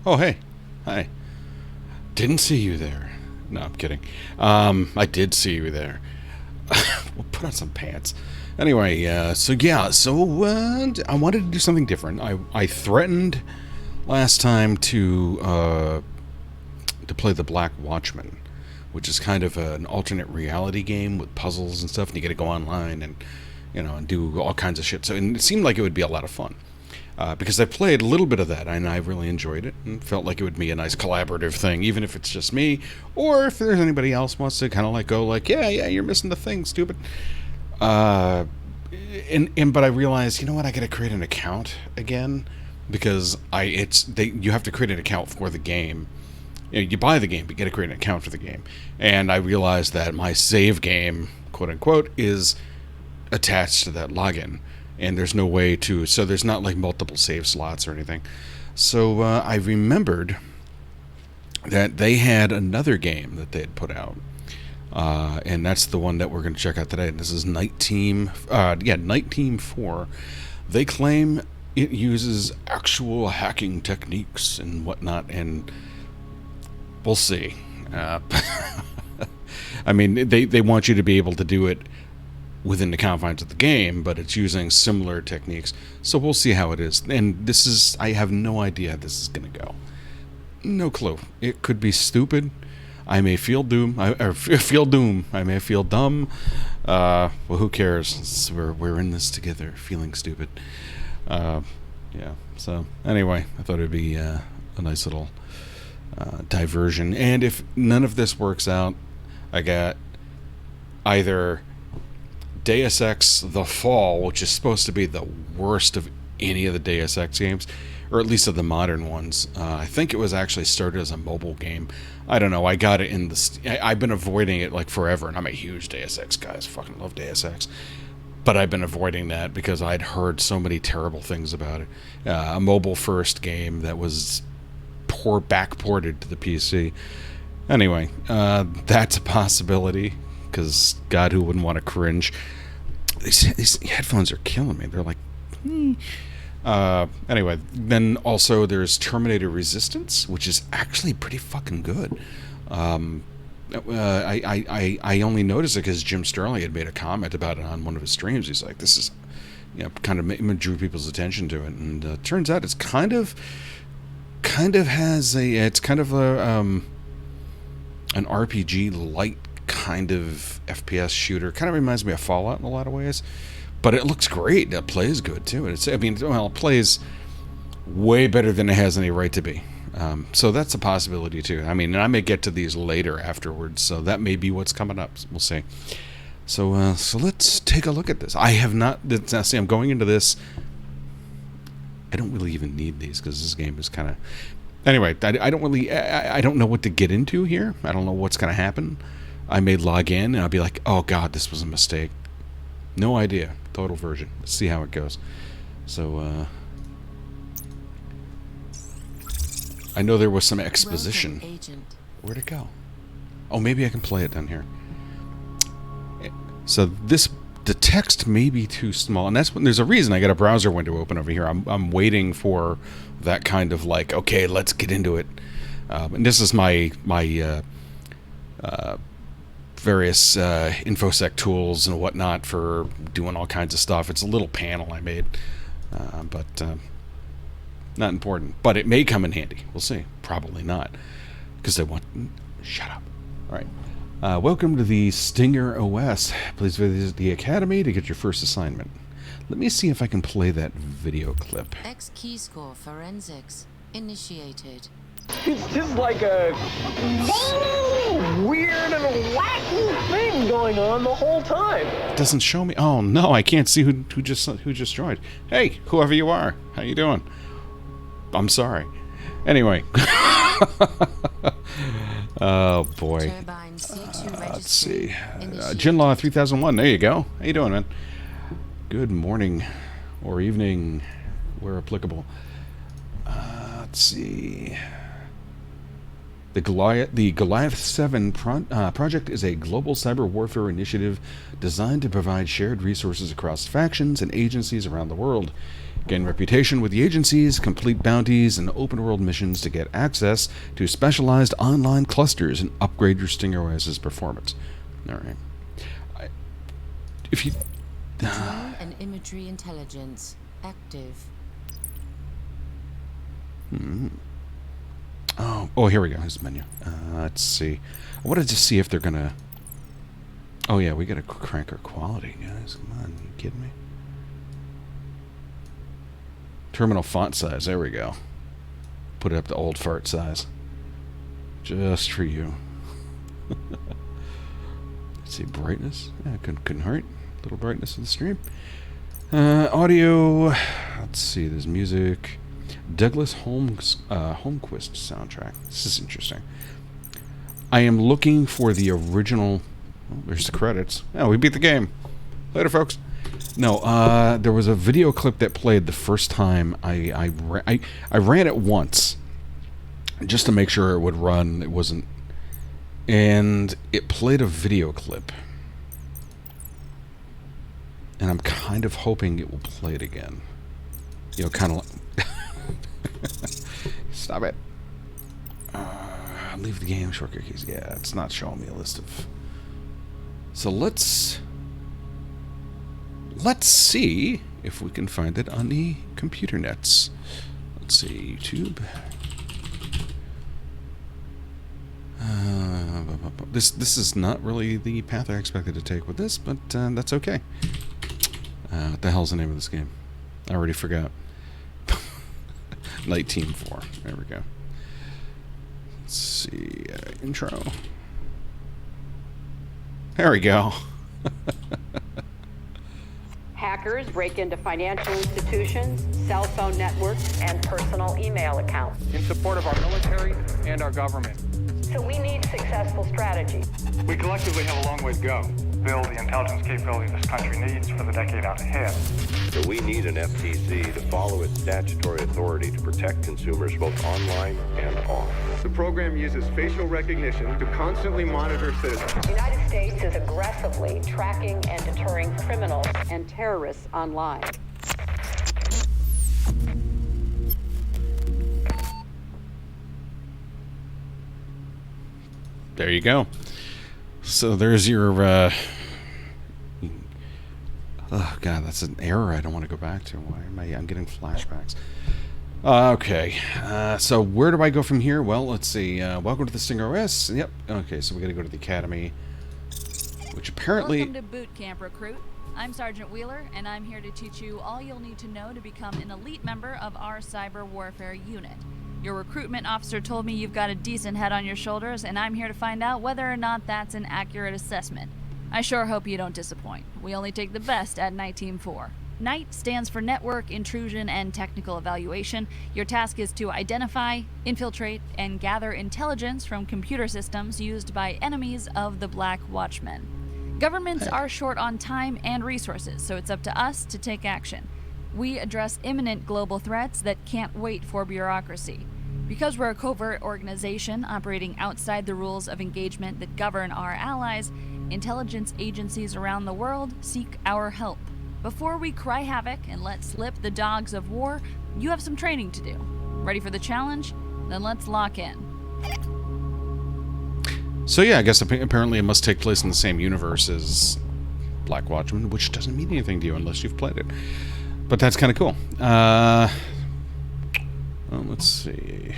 Oh, hey. Hi. Didn't see you there. No, I'm kidding. I did see you there. We'll put on some pants. Anyway, I wanted to do something different. I threatened last time to play the Black Watchman, which is kind of an alternate reality game with puzzles and stuff, and you got to go online and and do all kinds of shit. So and it seemed like it would be a lot of fun. Because I played a little bit of that and I really enjoyed it and felt like it would be a nice collaborative thing, even if it's just me, or if there's anybody else wants to kind of like go like, yeah, you're missing the thing, stupid. Uh, but I realized, you know what, I got to create an account again because you have to create an account for the game. You buy the game, but you got to create an account for the game. And I realized that my save game, quote unquote, is attached to that login, and there's no way to, so there's not like multiple save slots or anything. So I remembered that they had another game that they had put out, and that's the one that we're going to check out today. This is NITE Team, NITE Team 4. They claim it uses actual hacking techniques and whatnot, and we'll see. I mean, they want you to be able to do it within the confines of the game, but it's using similar techniques. So we'll see how it is. And I have no idea how this is going to go. No clue. It could be stupid. I may feel doom. I may feel dumb. Well, who cares? We're in this together, feeling stupid. Yeah. So anyway, I thought it'd be a nice little diversion. And if none of this works out, I got either Deus Ex The Fall, which is supposed to be the worst of any of the Deus Ex games, or at least of the modern ones. I think it was actually started as a mobile game. I don't know. I got it in I've been avoiding it like forever, and I'm a huge Deus Ex guy. I fucking love Deus Ex. But I've been avoiding that because I'd heard so many terrible things about it. A mobile-first game that was backported to the PC. Anyway, that's a possibility. Because God, who wouldn't want to cringe? These headphones are killing me. They're like, anyway, then also there's Terminator Resistance, which is actually pretty fucking good. I only noticed it because Jim Sterling had made a comment about it on one of his streams. He's like, this is, kind of drew people's attention to it, and turns out it's kind of has it's kind of an RPG light kind of FPS shooter. Kind of reminds me of Fallout in a lot of ways, but it looks great. It plays good too. It plays way better than it has any right to be. So that's a possibility too. I mean, and I may get to these later afterwards, so that may be what's coming up. We'll see. So let's take a look at this. I have not. See, I'm going into this. I don't really even need these because this game is kind of. Anyway, I don't really. I don't know what to get into here. I don't know what's going to happen. I may log in and I'll be like, oh God, this was a mistake. No idea. Total version. Let's see how it goes. So, I know there was some exposition. Welcome, Agent. Where'd it go? Oh, maybe I can play it down here. So the text may be too small, and that's when there's a reason I got a browser window open over here. I'm waiting for that kind of like, okay, let's get into it. And this is my various infosec tools and whatnot for doing all kinds of stuff. It's a little panel I made, but not important. But it may come in handy. We'll see. Probably not, because they want. Shut up. All right. Welcome to the Stinger OS. Please visit the Academy to get your first assignment. Let me see if I can play that video clip. X key score forensics initiated. It's just like a weird and wacky thing going on the whole time. It doesn't show me. Oh no, I can't see who just joined. Hey, whoever you are, how you doing? I'm sorry. Anyway. Oh boy. Turbine C2 Let's see. initiated. Jinlaw 3001. There you go. How you doing, man? Good morning or evening, where applicable. Let's see. The Goliath 7 project is a global cyber warfare initiative designed to provide shared resources across factions and agencies around the world. Gain reputation with the agencies, complete bounties, and open-world missions to get access to specialized online clusters and upgrade your Stinger OS's performance. All right. If you... Drone and imagery intelligence active. Oh, here we go. Here's the menu. Let's see. I wanted to see if they're gonna... Oh, yeah, we gotta crank our quality, guys. Come on, you kidding me? Terminal font size. There we go. Put it up to old fart size. Just for you. Let's see, brightness. Yeah, couldn't hurt. A little brightness in the stream. Audio. Let's see, there's music. Douglas Holmquist soundtrack. This is interesting. I am looking for the original... Oh, there's the credits. Oh, we beat the game. Later, folks. No, there was a video clip that played the first time I ran it once just to make sure it would run. It wasn't... And it played a video clip. And I'm kind of hoping it will play it again. You know, kind of like... Stop it. Leave the game, shortcut keys. Yeah, it's not showing me a list of... So let's see if we can find it on the computer nets. Let's see, YouTube. This is not really the path I expected to take with this, but that's okay. What the hell's the name of this game? I already forgot. NITE Team 4. There we go. Let's see. Intro. There we go. Hackers break into financial institutions, cell phone networks, and personal email accounts. In support of our military and our government. So we need successful strategy. We collectively have a long way to go. Build the intelligence capability this country needs for the decade out ahead. So we need an FTC to follow its statutory authority to protect consumers both online and off. The program uses facial recognition to constantly monitor citizens. The United States is aggressively tracking and deterring criminals and terrorists online. There you go. So there's your... Oh, God, that's an error I don't want to go back to. Why am I'm getting flashbacks. Okay. So where do I go from here? Well, let's see. Welcome to the Stinger OS. Yep. Okay, so we got to go to the Academy. Which apparently... Welcome to Boot Camp, Recruit. I'm Sergeant Wheeler, and I'm here to teach you all you'll need to know to become an elite member of our cyber warfare unit. Your recruitment officer told me you've got a decent head on your shoulders, and I'm here to find out whether or not that's an accurate assessment. I sure hope you don't disappoint. We only take the best at NITE Team 4. NITE stands for Network, Intrusion, and Technical Evaluation. Your task is to identify, infiltrate, and gather intelligence from computer systems used by enemies of the Black Watchmen. Governments are short on time and resources, so it's up to us to take action. We address imminent global threats that can't wait for bureaucracy. Because we're a covert organization operating outside the rules of engagement that govern our allies, intelligence agencies around the world seek our help. Before we cry havoc and let slip the dogs of war, you have some training to do. Ready for the challenge? Then let's lock in. So yeah, I guess apparently it must take place in the same universe as Black Watchmen, which doesn't mean anything to you unless you've played it. But that's kind of cool. Well, let's see.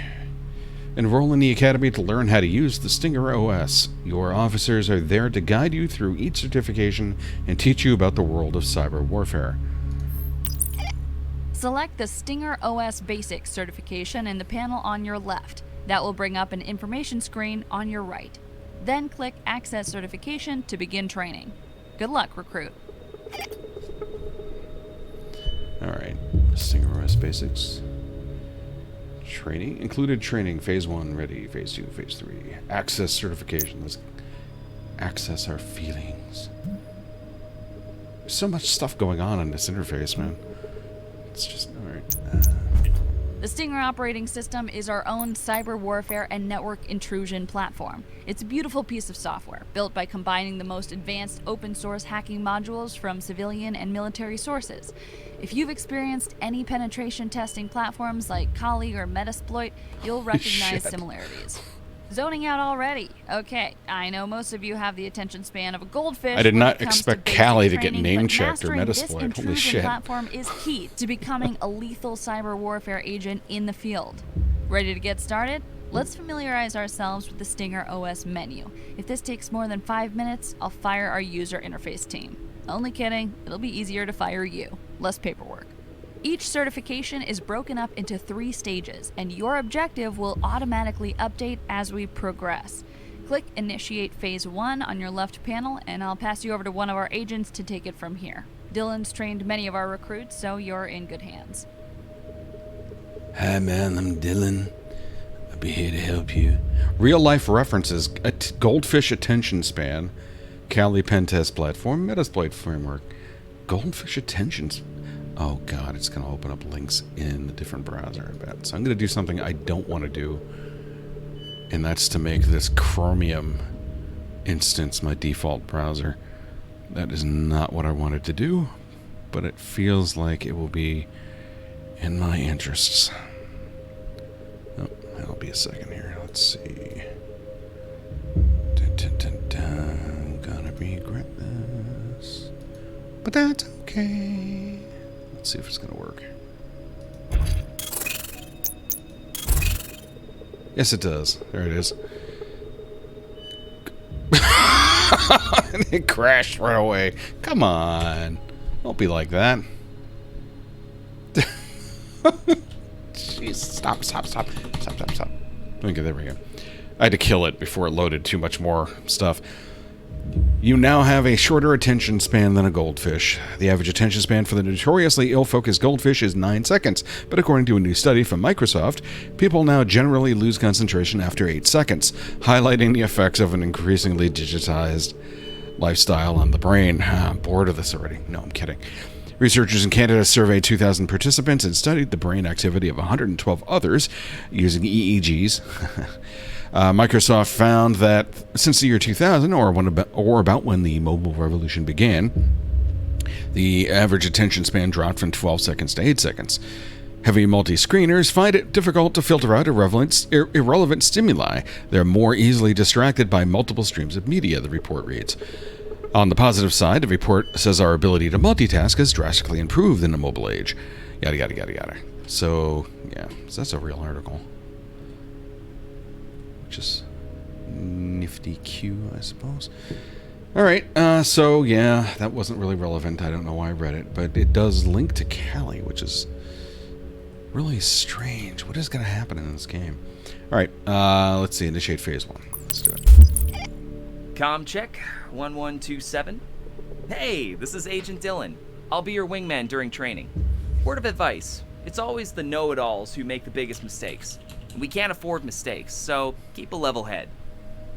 Enroll in the Academy to learn how to use the Stinger OS. Your officers are there to guide you through each certification and teach you about the world of cyber warfare. Select the Stinger OS Basics certification in the panel on your left. That will bring up an information screen on your right. Then click Access Certification to begin training. Good luck, Recruit. Alright, Stinger OS Basics. Training. Included training. Phase 1 ready. Phase 2, Phase 3. Access certification. Let's access our feelings. There's so much stuff going on in this interface, man. It's just... Alright. The Stinger operating system is our own cyber warfare and network intrusion platform. It's a beautiful piece of software, built by combining the most advanced open-source hacking modules from civilian and military sources. If you've experienced any penetration testing platforms like Kali or Metasploit, you'll recognize Shit. similarities. Zoning out already. Okay, I know most of you have the attention span of a goldfish. I did when not it comes expect basic Callie to get training, name but checked or mastering this Metasploit. Holy intrusion shit. platform is key to becoming a lethal cyber warfare agent in the field. Ready to get started? Let's familiarize ourselves with the Stinger OS menu. If this takes more than 5 minutes, I'll fire our user interface team. Only kidding, it'll be easier to fire you. Less paperwork. Each certification is broken up into 3 stages, and your objective will automatically update as we progress. Click Initiate Phase 1 on your left panel, and I'll pass you over to one of our agents to take it from here. Dylan's trained many of our recruits, so you're in good hands. Hi, man. I'm Dylan. I'll be here to help you. Real-life references. Goldfish attention span. Kali pen test platform. Metasploit framework. Goldfish attention span. Oh god, it's going to open up links in the different browser, I bet. So I'm going to do something I don't want to do, and that's to make this Chromium instance my default browser. That is not what I wanted to do, but it feels like it will be in my interests. Oh, that'll be a second here. Let's see. Dun, dun, dun, dun. Gonna regret this, but that's okay. Let's see if it's gonna work. Yes, it does. There it is. And it crashed right away. Come on. Don't be like that. Jeez, stop. Okay, there we go. I had to kill it before it loaded too much more stuff. You now have a shorter attention span than a goldfish. The average attention span for the notoriously ill-focused goldfish is 9 seconds, but according to a new study from Microsoft, people now generally lose concentration after 8 seconds, highlighting the effects of an increasingly digitized lifestyle on the brain. I'm bored of this already. No, I'm kidding. Researchers in Canada surveyed 2,000 participants and studied the brain activity of 112 others using EEGs. Microsoft found that since the year 2000, or about when the mobile revolution began, the average attention span dropped from 12 seconds to 8 seconds. Heavy multi-screeners find it difficult to filter out irrelevant stimuli. They're more easily distracted by multiple streams of media, the report reads. On the positive side, the report says our ability to multitask has drastically improved in the mobile age. Yada, yada, yada, yada. So, yeah, so that's a real article. Which is nifty Q, I suppose. Alright, so, yeah, that wasn't really relevant. I don't know why I read it, but it does link to Kali, which is really strange. What is going to happen in this game? Alright, let's see. Initiate phase 1. Let's do it. Comm check, 1127. Hey, this is Agent Dylan. I'll be your wingman during training. Word of advice, it's always the know-it-alls who make the biggest mistakes. We can't afford mistakes, so keep a level head.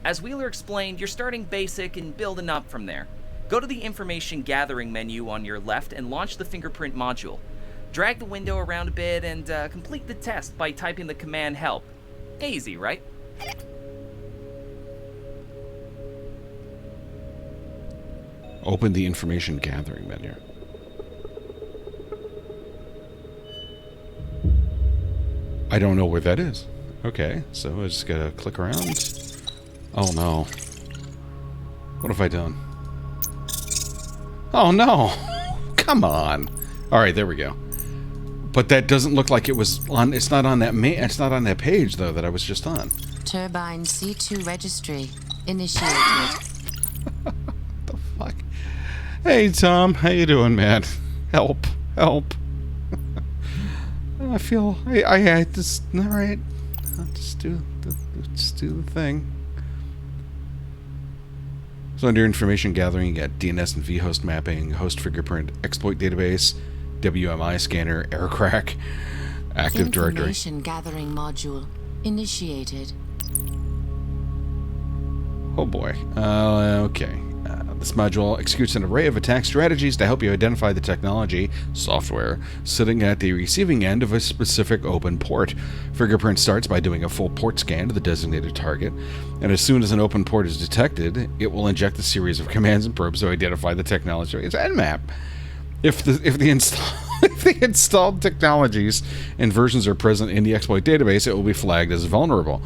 As Wheeler explained, you're starting basic and building up from there. Go to the information gathering menu on your left and launch the fingerprint module. Drag the window around a bit and complete the test by typing the command help. Easy, right? Open the information gathering menu. I don't know where that is. Okay, so I just gotta click around. Oh no. What have I done? Oh no! Come on! Alright, there we go. But that doesn't look like it was on. It's not on that it's not on that page though that I was just on. Turbine C2 registry initiated. The fuck? Hey Tom, how you doing, man? Help! I feel I just all right. I'll just do the thing. So under information gathering, you got DNS and vhost mapping, host fingerprint, exploit database, WMI scanner, air crack, active directory. Information gathering module initiated. Oh boy. Okay. This module executes an array of attack strategies to help you identify the technology, software, sitting at the receiving end of a specific open port. Fingerprint starts by doing a full port scan of the designated target, and as soon as an open port is detected, it will inject a series of commands and probes to identify the technology. It's Nmap. If the installed technologies and versions are present in the exploit database, it will be flagged as vulnerable.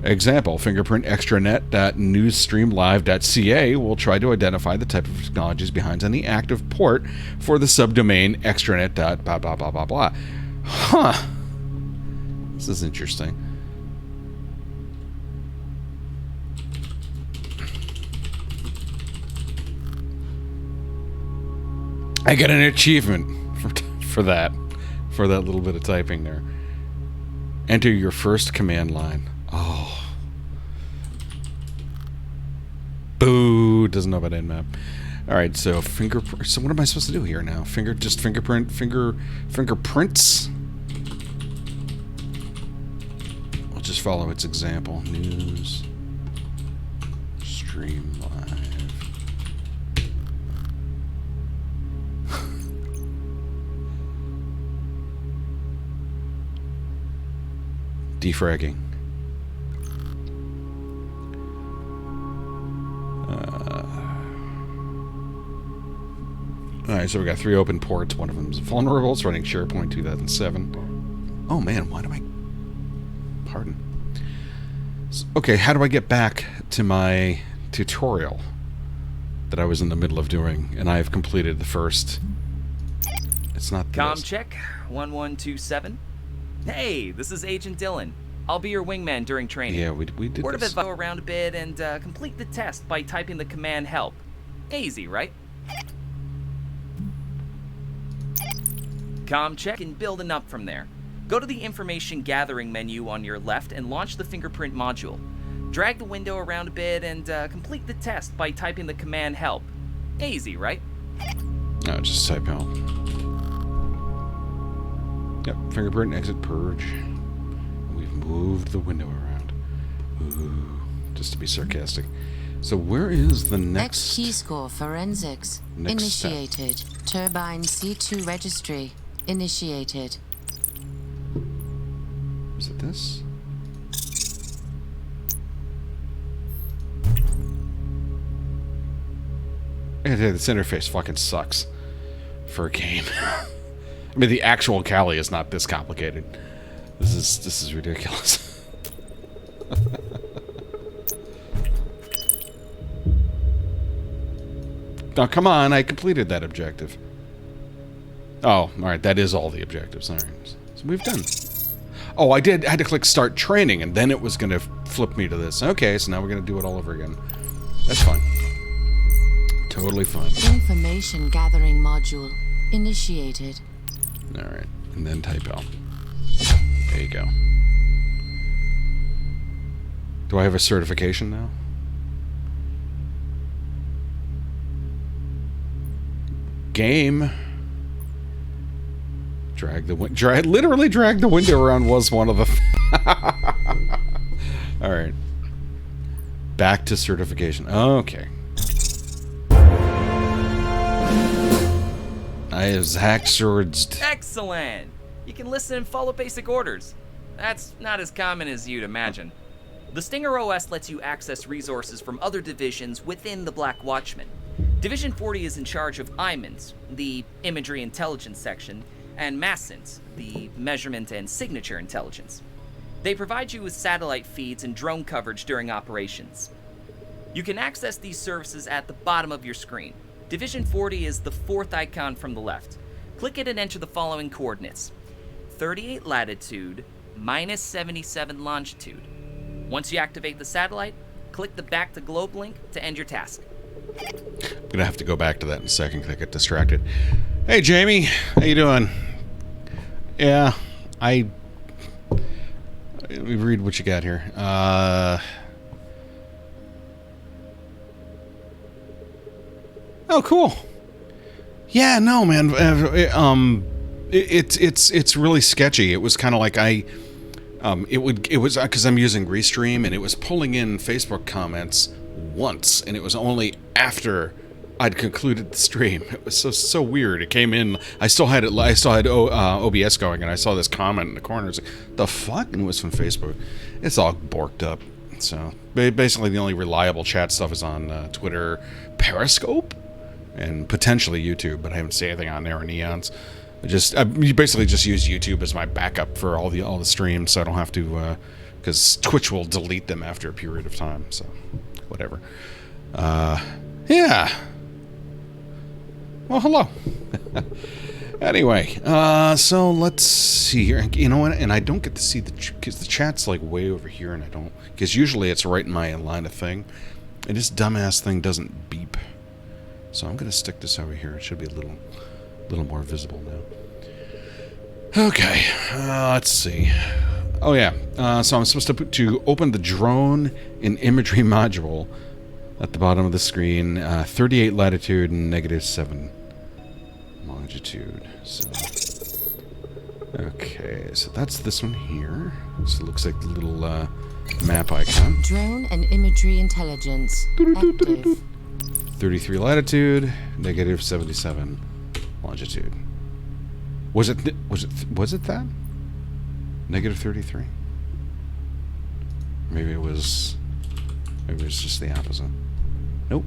Example, fingerprint extranet.newsstreamlive.ca will try to identify the type of technologies behind any active port for the subdomain extranet.blah blah blah blah blah. Huh. This is interesting. I got an achievement for that little bit of typing there. Enter your first command line. Oh. Boo! Doesn't know about Nmap. All right, so fingerprint. So what am I supposed to do here now? Fingerprints. We'll just follow its example. News. Stream live. Defragging. Alright, so we got 3 open ports. One of them is vulnerable. It's running SharePoint 2007. Oh man, why do I... Pardon. Okay, how do I get back to my tutorial that I was in the middle of doing, and I have completed the first... It's not this. Com check 1127. Hey, this is Agent Dylan. I'll be your wingman during training. Yeah, we did Word of this. advice, go around a bit and complete the test by typing the command help. Easy, right? Com check and building up from there. Go to the information gathering menu on your left and launch the fingerprint module. Drag the window around a bit and complete the test by typing the command help. Easy, right? No, just type help. Yep, fingerprint, exit, purge. We've moved the window around. Ooh, just to be sarcastic. So where is the next... X key score forensics. Next Initiated. Turbine C2 registry. Initiated. Is it this? This interface fucking sucks for a game. I mean, the actual Kali is not this complicated. This is ridiculous. Now, come on, I completed that objective. Oh, alright, that is all the objectives. Alright, so we've done. Oh, I had to click start training, and then it was going to flip me to this. Okay, so now we're going to do it all over again. That's fine. Totally fine. Information gathering module. Initiated. Alright, and then type L. There you go. Do I have a certification now? Game. Literally drag the window around was one of the... Alright. Back to certification. Okay. I have Zaxords. Excellent! You can listen and follow basic orders. That's not as common as you'd imagine. The Stinger OS lets you access resources from other divisions within the Black Watchman. Division 40 is in charge of IMINS, the Imagery Intelligence section, and MASINS, the Measurement and Signature Intelligence. They provide you with satellite feeds and drone coverage during operations. You can access these services at the bottom of your screen. Division 40 is the 4th icon from the left. Click it and enter the following coordinates: 38 latitude, minus 77 longitude. Once you activate the satellite, click the back to globe link to end your task. I'm gonna have to go back to that in a second because I get distracted. Hey Jamie, how you doing? Yeah, let me read what you got here. Oh, cool. Yeah, no, man. It's really sketchy. It was kind of like it was because I'm using Restream and it was pulling in Facebook comments once, and it was only after I'd concluded the stream. It was so weird. It came in. I still had OBS going, and I saw this comment in the corner. It's like, the fuck? And it was from Facebook. It's all borked up. So basically, the only reliable chat stuff is on Twitter, Periscope, and potentially YouTube. But I haven't seen anything on there in eons. I basically just use YouTube as my backup for all the streams, so I don't have to, because Twitch will delete them after a period of time. So whatever. Yeah. Well, hello. Anyway, so let's see here. You know what? And I don't get to see because the chat's like way over here, and I don't, because usually it's right in my line of thing, and this dumbass thing doesn't beep. So I'm gonna stick this over here. It should be a little more visible now. Okay, let's see. Oh yeah, so I'm supposed to open the drone and imagery module at the bottom of the screen, 38 latitude and -7 longitude. So, okay, so that's this one here. So it looks like the little map icon. Drone and imagery intelligence active. 33 latitude, -77 longitude. Was it that? -33? Maybe it was just the opposite. Nope.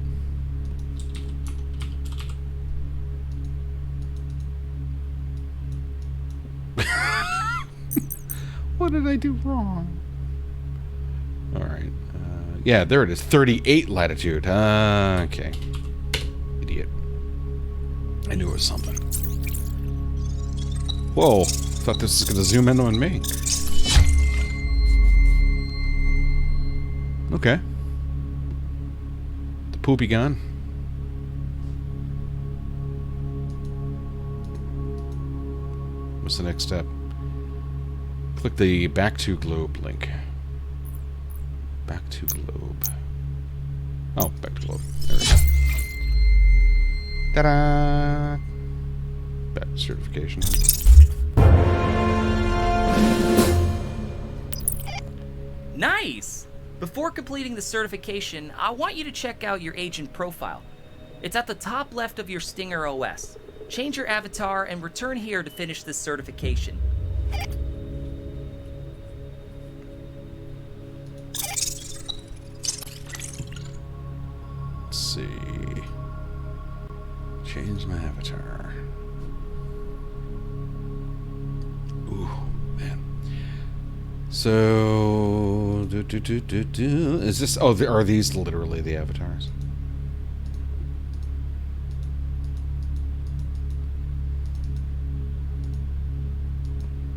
What did I do wrong? Alright. Yeah, there it is. 38 latitude. Okay. Idiot. I knew it was something. Whoa. Thought this was going to zoom in on me. Okay. The poopy gun. What's the next step? Click the back to globe link. Back to globe. Oh, back to globe. There we go. Ta-da! Back to certification. Nice! Before completing the certification, I want you to check out your agent profile. It's at the top left of your Stinger OS. Change your avatar and return here to finish this certification. Let's see. Change my avatar. Ooh, man. So, is this? Oh, are these literally the avatars?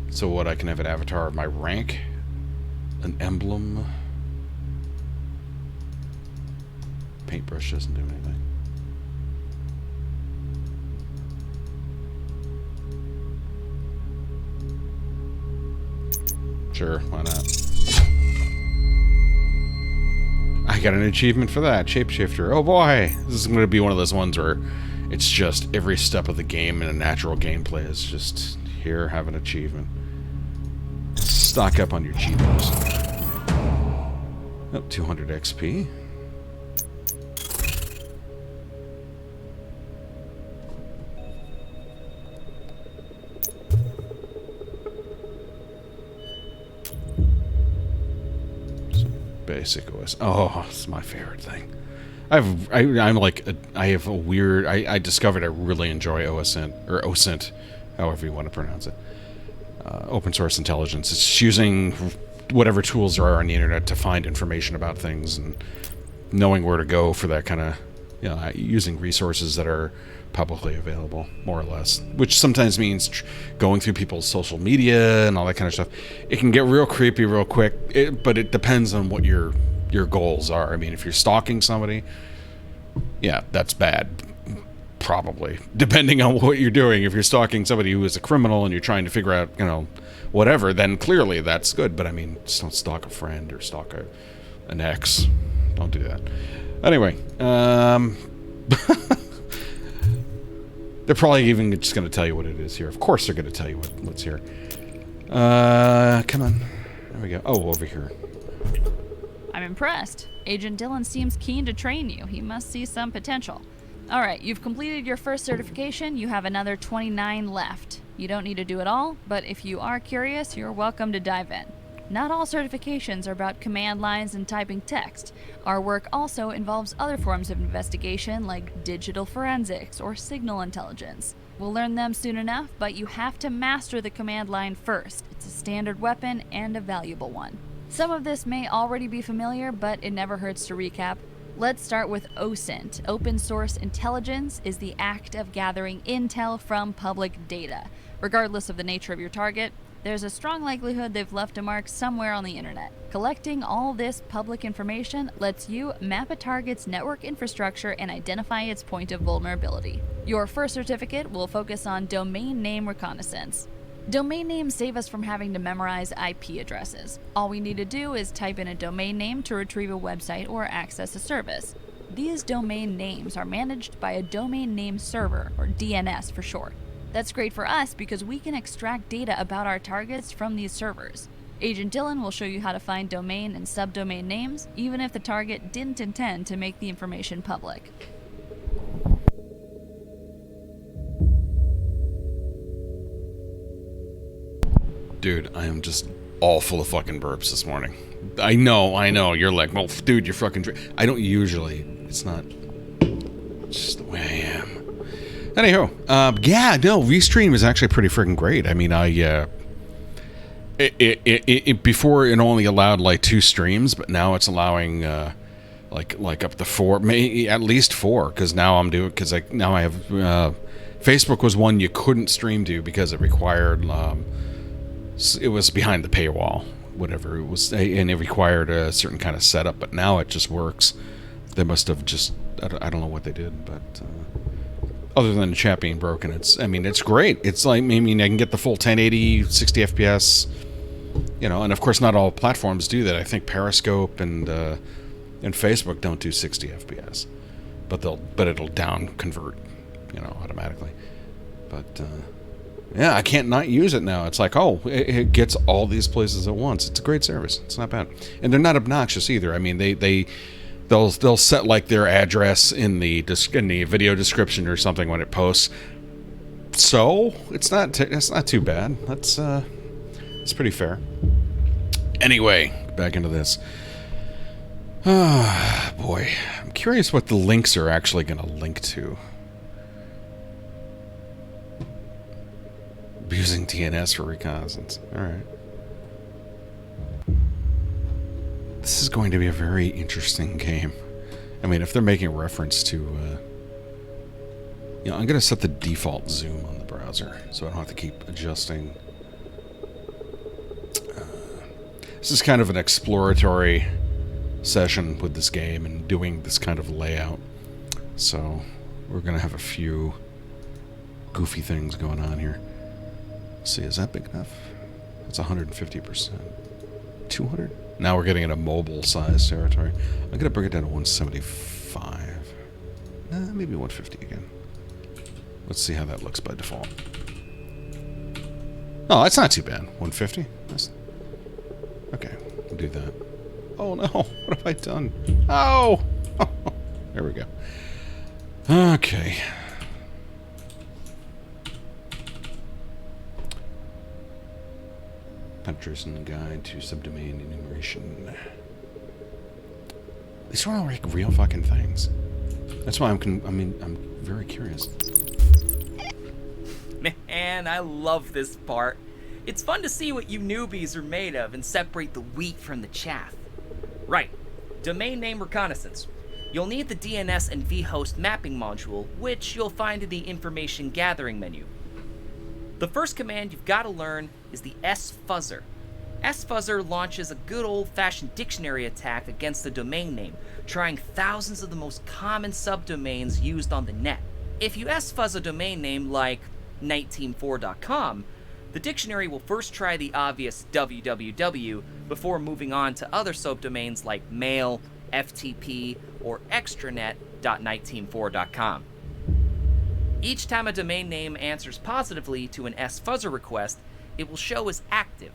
So what? I can have an avatar of my rank, an emblem. Paintbrush doesn't do anything. Sure, why not? I got an achievement for that. Shapeshifter. Oh boy! This is going to be one of those ones where it's just every step of the game in a natural gameplay is just here, have an achievement. Stock up on your Cheetos. Oh, 200 XP. Basic OS. Oh, it's my favorite thing. I discovered I really enjoy OSINT, or OSINT, however you want to pronounce it. Open source intelligence. It's using whatever tools there are on the internet to find information about things and knowing where to go for that kind of, using resources that are publicly available, more or less. Which sometimes means going through people's social media and all that kind of stuff. It can get real creepy real quick, but it depends on what your goals are. I mean, if you're stalking somebody, yeah, that's bad. Probably. Depending on what you're doing. If you're stalking somebody who is a criminal and you're trying to figure out, whatever, then clearly that's good. But I mean, just don't stalk a friend or stalk an ex. Don't do that. Anyway, they're probably even just going to tell you what it is here. Of course they're going to tell you what's here. Come on. There we go. Oh, over here. I'm impressed. Agent Dillon seems keen to train you. He must see some potential. Alright, you've completed your first certification. You have another 29 left. You don't need to do it all, but if you are curious, you're welcome to dive in. Not all certifications are about command lines and typing text. Our work also involves other forms of investigation like digital forensics or signal intelligence. We'll learn them soon enough, but you have to master the command line first. It's a standard weapon and a valuable one. Some of this may already be familiar, but it never hurts to recap. Let's start with OSINT. Open Source Intelligence is the act of gathering intel from public data. Regardless of the nature of your target, there's a strong likelihood they've left a mark somewhere on the internet. Collecting all this public information lets you map a target's network infrastructure and identify its point of vulnerability. Your first certificate will focus on domain name reconnaissance. Domain names save us from having to memorize IP addresses. All we need to do is type in a domain name to retrieve a website or access a service. These domain names are managed by a domain name server, or DNS for short. That's great for us because we can extract data about our targets from these servers. Agent Dillon will show you how to find domain and subdomain names, even if the target didn't intend to make the information public. Dude, I am just all full of fucking burps this morning. I know. You're like, well, dude, you're fucking... I don't usually. It's not... It's just the way I am. Anywho, Restream is actually pretty freaking great. I mean, before it only allowed like 2 streams, but now it's allowing like up to 4, maybe at least 4. Because now I'm doing, now I have Facebook was one you couldn't stream to because it required it was behind the paywall, whatever it was, and it required a certain kind of setup. But now it just works. They must have just I don't know what they did, but. Other than the chat being broken, it's great. It's like, I can get the full 1080, 60 FPS, and of course not all platforms do that. I think Periscope and Facebook don't do 60 FPS, but it'll down convert, automatically. But I can't not use it now. It's like, it gets all these places at once. It's a great service. It's not bad, and they're not obnoxious either. I mean, They'll set like their address in the video description or something when it posts. So it's not too bad. It's pretty fair. Anyway, back into this. Boy, I'm curious what the links are actually going to link to. Using DNS for reconnaissance. All right. This is going to be a very interesting game. I mean, if they're making reference to... I'm going to set the default zoom on the browser, so I don't have to keep adjusting. This is kind of an exploratory session with this game and doing this kind of layout. So, we're going to have a few goofy things going on here. Let's see, is that big enough? That's 150%. 200? Now we're getting in a mobile size territory. I'm going to bring it down to 175. Maybe 150 again. Let's see how that looks by default. Oh, that's not too bad. 150? Okay, we'll do that. Oh no, what have I done? Oh! There we go. Okay. Penetration guide to subdomain enumeration. These are all like real fucking things. That's why I'm very curious. Man, I love this part. It's fun to see what you newbies are made of and separate the wheat from the chaff. Right, domain name reconnaissance. You'll need the DNS and vhost mapping module, which you'll find in the information gathering menu. The first command you've got to learn is the sfuzzer. Sfuzzer launches a good old-fashioned dictionary attack against the domain name, trying thousands of the most common subdomains used on the net. If you sfuzz a domain name like NITE4.com, the dictionary will first try the obvious www before moving on to other subdomains like mail, FTP, or extranet.NITE4.com. Each time a domain name answers positively to an sfuzzer request, it will show as active.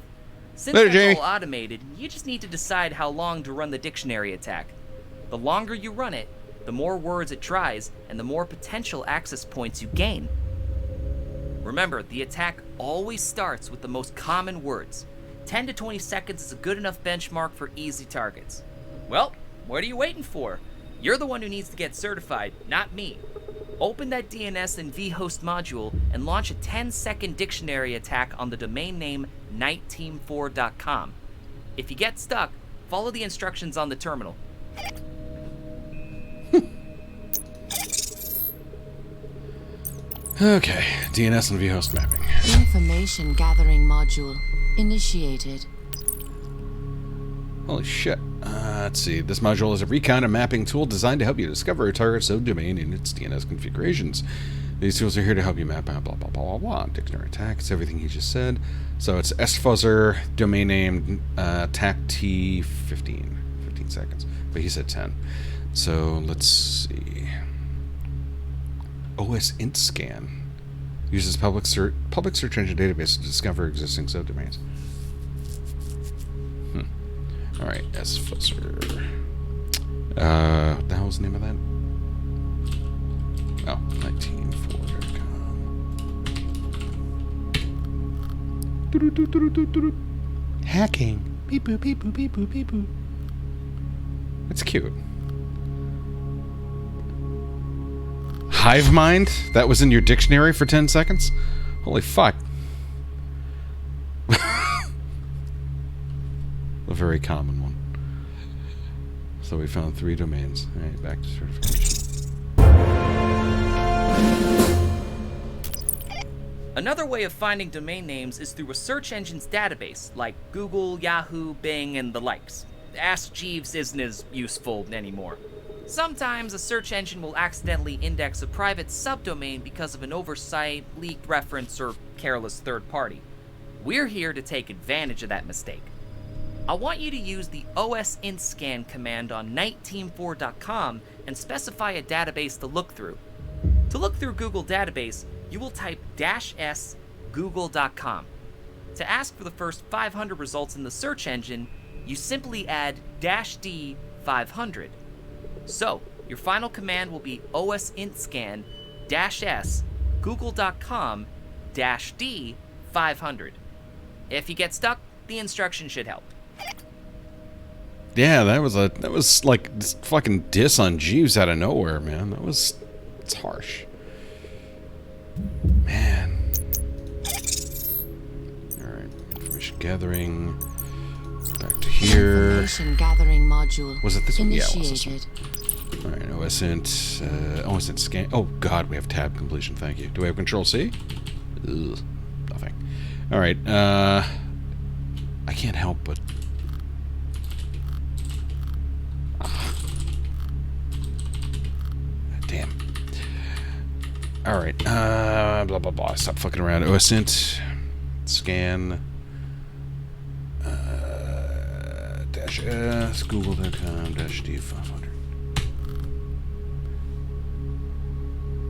Since Later, that's Jamie. all automated, you just need to decide how long to run the dictionary attack. The longer you run it, the more words it tries, and the more potential access points you gain. Remember, the attack always starts with the most common words. 10 to 20 seconds is a good enough benchmark for easy targets. Well, what are you waiting for? You're the one who needs to get certified, not me. Open that DNS and vhost module and launch a 10-second dictionary attack on the domain name NITE-team4.com. If you get stuck, follow the instructions on the terminal. Okay, DNS and vhost mapping. Information gathering module initiated. Holy shit. Let's see. This module is a recon and mapping tool designed to help you discover a target's subdomain in its DNS configurations. These tools are here to help you map out blah blah blah blah blah. Dictionary attack, it's everything he just said. So it's sfuzzer, domain name, attack T 15 seconds. But he said 10. So let's see. OS int scan uses public search engine database to discover existing subdomains. Alright, sfuzzer. What the hell's the name of that? Oh, 19.4.com. Hacking. Beep boop, beep boop, beep boop, beep boop. That's cute. Hive mind? That was in your dictionary for 10 seconds? Holy fuck. A very common one. So we found 3 domains. Alright, back to certification. Another way of finding domain names is through a search engine's database, like Google, Yahoo, Bing, and the likes. Ask Jeeves isn't as useful anymore. Sometimes a search engine will accidentally index a private subdomain because of an oversight, leaked reference, or careless third party. We're here to take advantage of that mistake. I want you to use the OSINTSCAN command on NITE-team4.com and specify a database to look through. To look through Google database, you will type -s google.com. To ask for the first 500 results in the search engine, you simply add -d 500. So, your final command will be OSINTSCAN -s google.com -d 500. If you get stuck, the instruction should help. Yeah, that was like this fucking diss on Jeeves out of nowhere, man. It's harsh. Man. Alright, information gathering. Back to here. Information gathering module Was it this one? Yeah, it was this one. initiated. Alright, OSINT scan. Oh god, we have tab completion, thank you. Do we have Control C? Ugh, nothing. Alright, I can't help but... Damn. Alright, blah blah blah. Stop fucking around. OSINT scan -s google.com -d 500.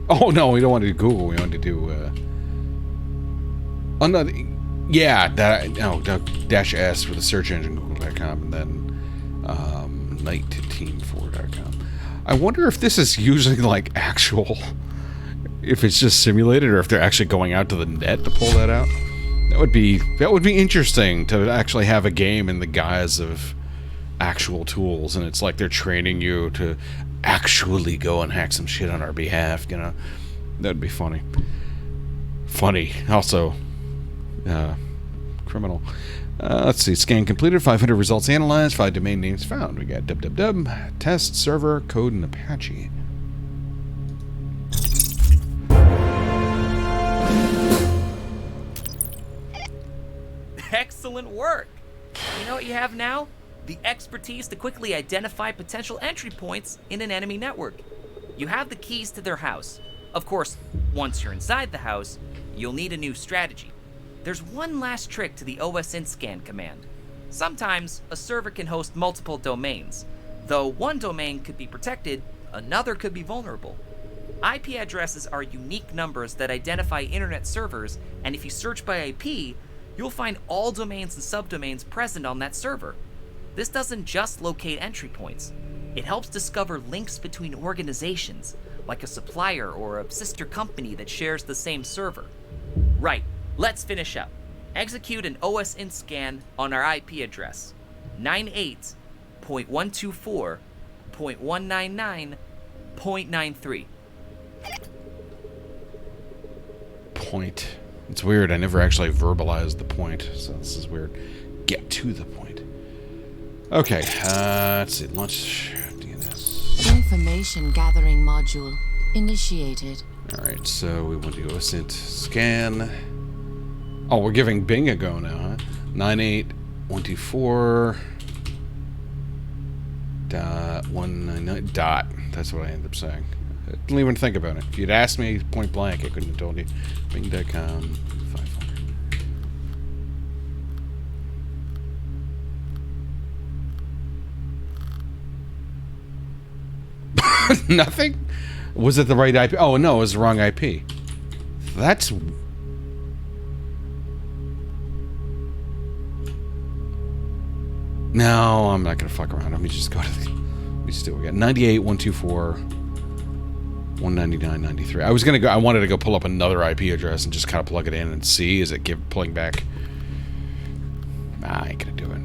Oh no, we don't want to do Google. We want to do oh no, yeah, that no -s for the search engine google.com and then NITE-team4.com. I wonder if this is using like actual, if it's just simulated or if they're actually going out to the net to pull that out. That would be interesting to actually have a game in the guise of actual tools, and it's like they're training you to actually go and hack some shit on our behalf, you know. That'd be funny. Funny. Also, criminal. Let's see. Scan completed. 500 results analyzed. 5 domain names found. We got www, test, server, code, and Apache. Excellent work! You know what you have now? The expertise to quickly identify potential entry points in an enemy network. You have the keys to their house. Of course, once you're inside the house, you'll need a new strategy. There's one last trick to the OSINTSCAN command. Sometimes, a server can host multiple domains. Though one domain could be protected, another could be vulnerable. IP addresses are unique numbers that identify internet servers, and if you search by IP, you'll find all domains and subdomains present on that server. This doesn't just locate entry points. It helps discover links between organizations, like a supplier or a sister company that shares the same server. Right, let's finish up. Execute an OSINT scan on our IP address, 98.124.199.93. Point. It's weird. I never actually verbalized the point, so this is weird. Get to the point. Okay, let's see. Launch DNS. Information gathering module initiated. Alright, so we want to go OSINT scan. Oh, we're giving Bing a go now, huh? 98.124.199 dot. That's what I ended up saying. I didn't even think about it. If you'd asked me point blank, I couldn't have told you. Bing.com 500. Nothing? Was it the right IP? Oh, no, it was the wrong IP. That's... No, I'm not going to fuck around. Let me just go to the... Let me see what we got. 98.124.199.93. I was going to go... I wanted to go pull up another IP address and just kind of plug it in and see. Is it pulling back? Nah, I ain't going to do it.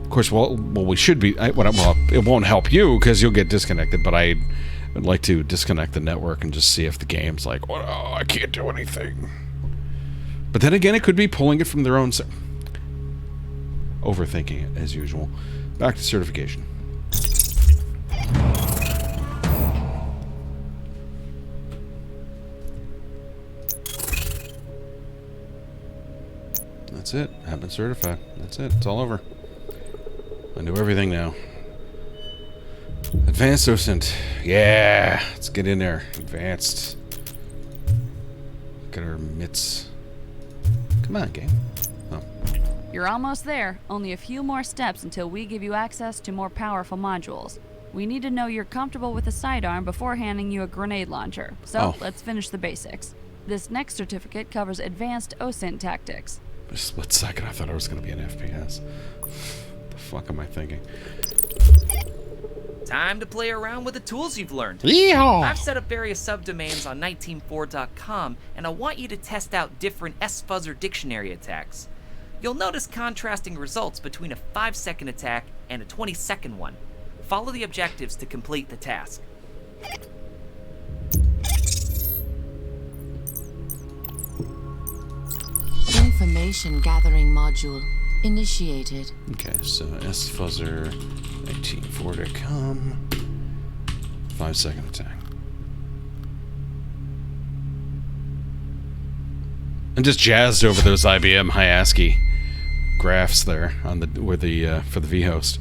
Of course, well, we should be... Well, it won't help you because you'll get disconnected, but I would like to disconnect the network and just see if the game's like, oh, I can't do anything. But then again, it could be pulling it from their own... Overthinking it, as usual. Back to certification. That's it. I've been certified. That's it. It's all over. I know everything now. Advanced OSINT. Yeah! Let's get in there. Advanced. Get our mitts. Come on, game. Oh. You're almost there. Only a few more steps until we give you access to more powerful modules. We need to know you're comfortable with a sidearm before handing you a grenade launcher. So, let's finish the basics. This next certificate covers advanced OSINT tactics. For a split second, I thought I was going to be an FPS. The fuck am I thinking? Time to play around with the tools you've learned. Yeehaw! I've set up various subdomains on 19.4.com, and I want you to test out different S-Fuzzer dictionary attacks. You'll notice contrasting results between a 5-second attack and a 20-second one. Follow the objectives to complete the task. Information gathering module initiated. Okay, so SFuzzer 19.4.com 5-second attack. And just jazzed over those IBM high ASCII graphs there on the for the vhost.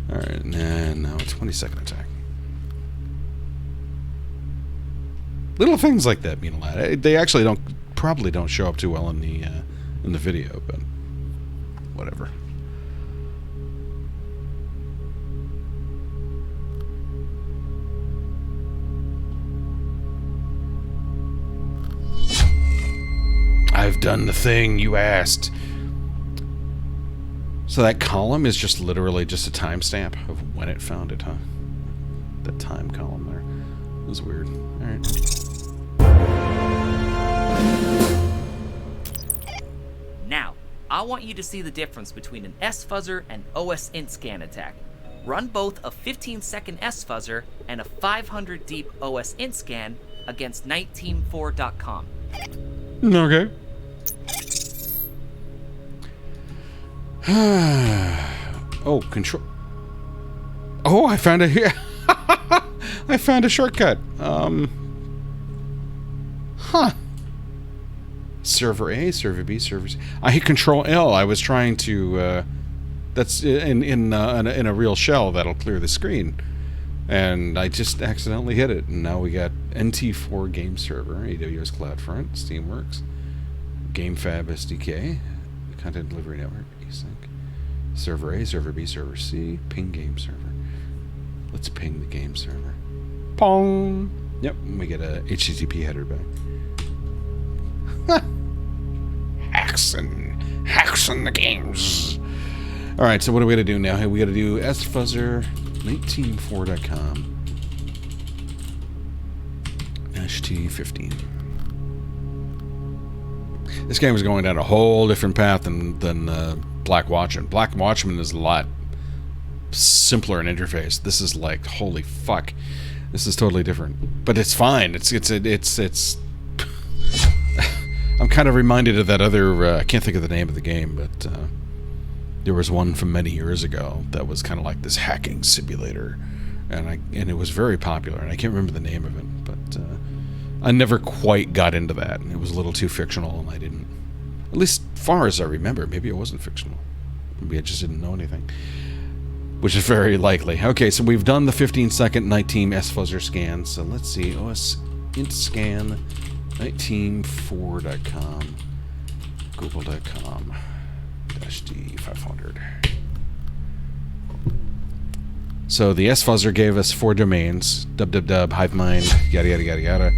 All right, and then now a 20-second attack. Little things like that mean a lot. They actually probably don't show up too well in the video, but whatever. I've done the thing you asked. So that column is just literally just a timestamp of when it found it, huh? The time column there. It was weird. Alright. Now, I want you to see the difference between an S-Fuzzer and OSINT scan attack. Run both a 15-second S-Fuzzer and a 500 deep OSINT scan against NITE.com. Okay. Oh, control. Oh, I found a I found a shortcut. Huh. Server A, server B, server C. I hit Control L. I was trying to. That's in a real shell that'll clear the screen, and I just accidentally hit it. And now we got NT4 game server, AWS CloudFront, Steamworks, GameFab SDK, Content Delivery Network, async, server A, server B, server C, ping game server. Let's ping the game server. Pong. Yep, we get a HTTP header back. Hack. hacks in the games. All right, so what do we got to do now? Hey, we got to do sfuzzer194.com -T15. This game was going down a whole different path than Black Watchman. Black Watchman is a lot simpler in interface. This is like, holy fuck, this is totally different. But it's fine. It's I'm kind of reminded of that other. I can't think of the name of the game, but there was one from many years ago that was kind of like this hacking simulator, and it was very popular. And I can't remember the name of it, but I never quite got into that. It was a little too fictional, and I didn't. At least, far as I remember, maybe it wasn't fictional. Maybe I just didn't know anything, which is very likely. Okay, so we've done the 15-second Night Team sfuzzer scan. So let's see, OS int scan. NITE4.com, Google.com, -D500. So the sfuzzer gave us 4 domains: www, hivemind, yada yada yada yada.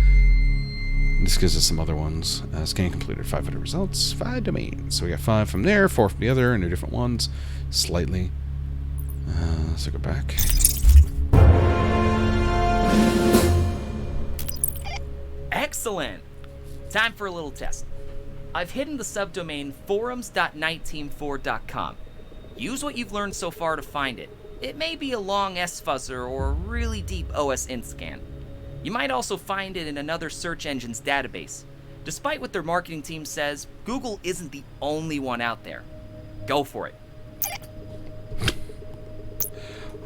This gives us some other ones. Scan completed, 500 results, 5 domains. So we got 5 from there, 4 from the other, and they're different ones, slightly. So go back. Excellent! Time for a little test. I've hidden the subdomain forums.nightteam4.com. Use what you've learned so far to find it. It may be a long sfuzzer or a really deep OS int scan. You might also find it in another search engine's database. Despite what their marketing team says, Google isn't the only one out there. Go for it.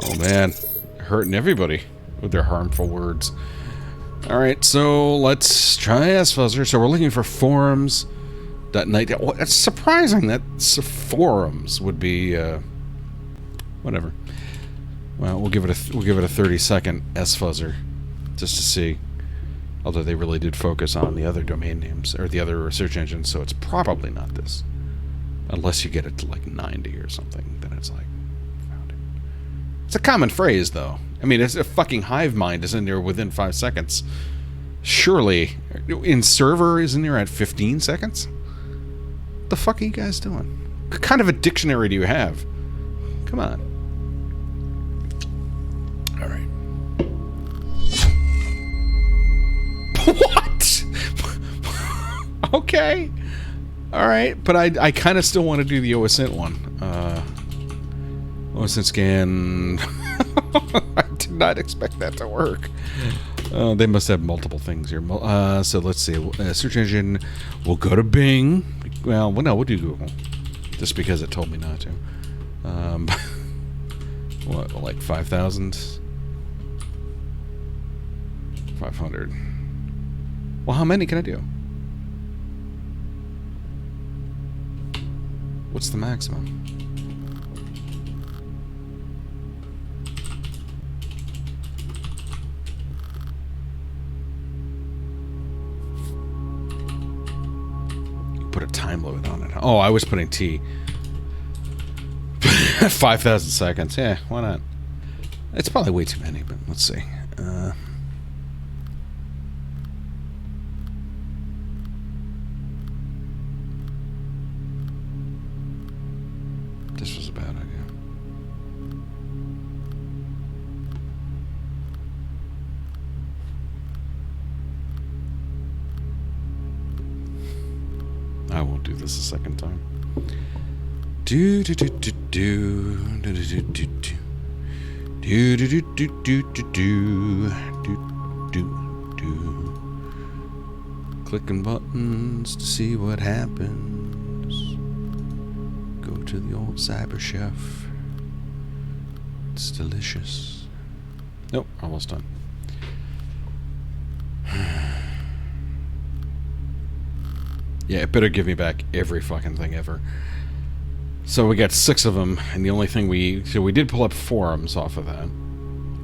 Oh man, hurting everybody with their harmful words. Alright, so let's try sfuzzer. So we're looking for forums.night. Well, it's surprising that forums would be whatever. Well, we'll give it a 30-second sfuzzer just to see. Although they really did focus on the other domain names or the other search engines, so it's probably not this. Unless you get it to like 90 or something, then it's like found it. It's a common phrase though. I mean, it's a fucking hive mind is in there within 5 seconds. Surely, in server is in there at 15 seconds? What the fuck are you guys doing? What kind of a dictionary do you have? Come on. All right. What? Okay. All right, but I kind of still want to do the OSINT one. OSINT scan. I did not expect that to work. They must have multiple things here. So let's see. Search engine. We'll go to Bing. Well, no, we'll do Google. Just because it told me not to. What, like 5,000? 500. Well, how many can I do? What's the maximum? Put a time limit on it. Oh, I was putting T. 5,000 seconds. Yeah, why not? It's probably way too many, but let's see. This was a bad idea. I won't do this a second time. Do do do do do do do do do do do do do do do do do. Clicking buttons to see what happens. Go to the old cyber chef. It's delicious. Nope, almost done. Yeah, it better give me back every fucking thing ever. So we got 6 of them, and the only thing we did pull up forums off of that.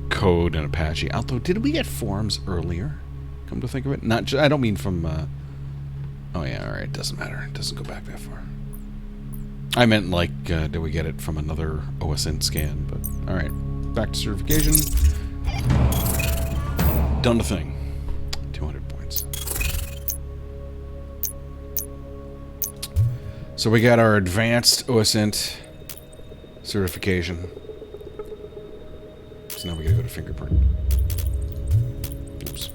Code and Apache. Although, did we get forums earlier? Come to think of it, not. I don't mean from. Oh yeah, all right. Doesn't matter. It doesn't go back that far. I meant like, did we get it from another OSINT scan? But all right, back to certification. Done the thing. 200 points. So we got our advanced OSINT certification. So now we gotta go to fingerprint. Oops.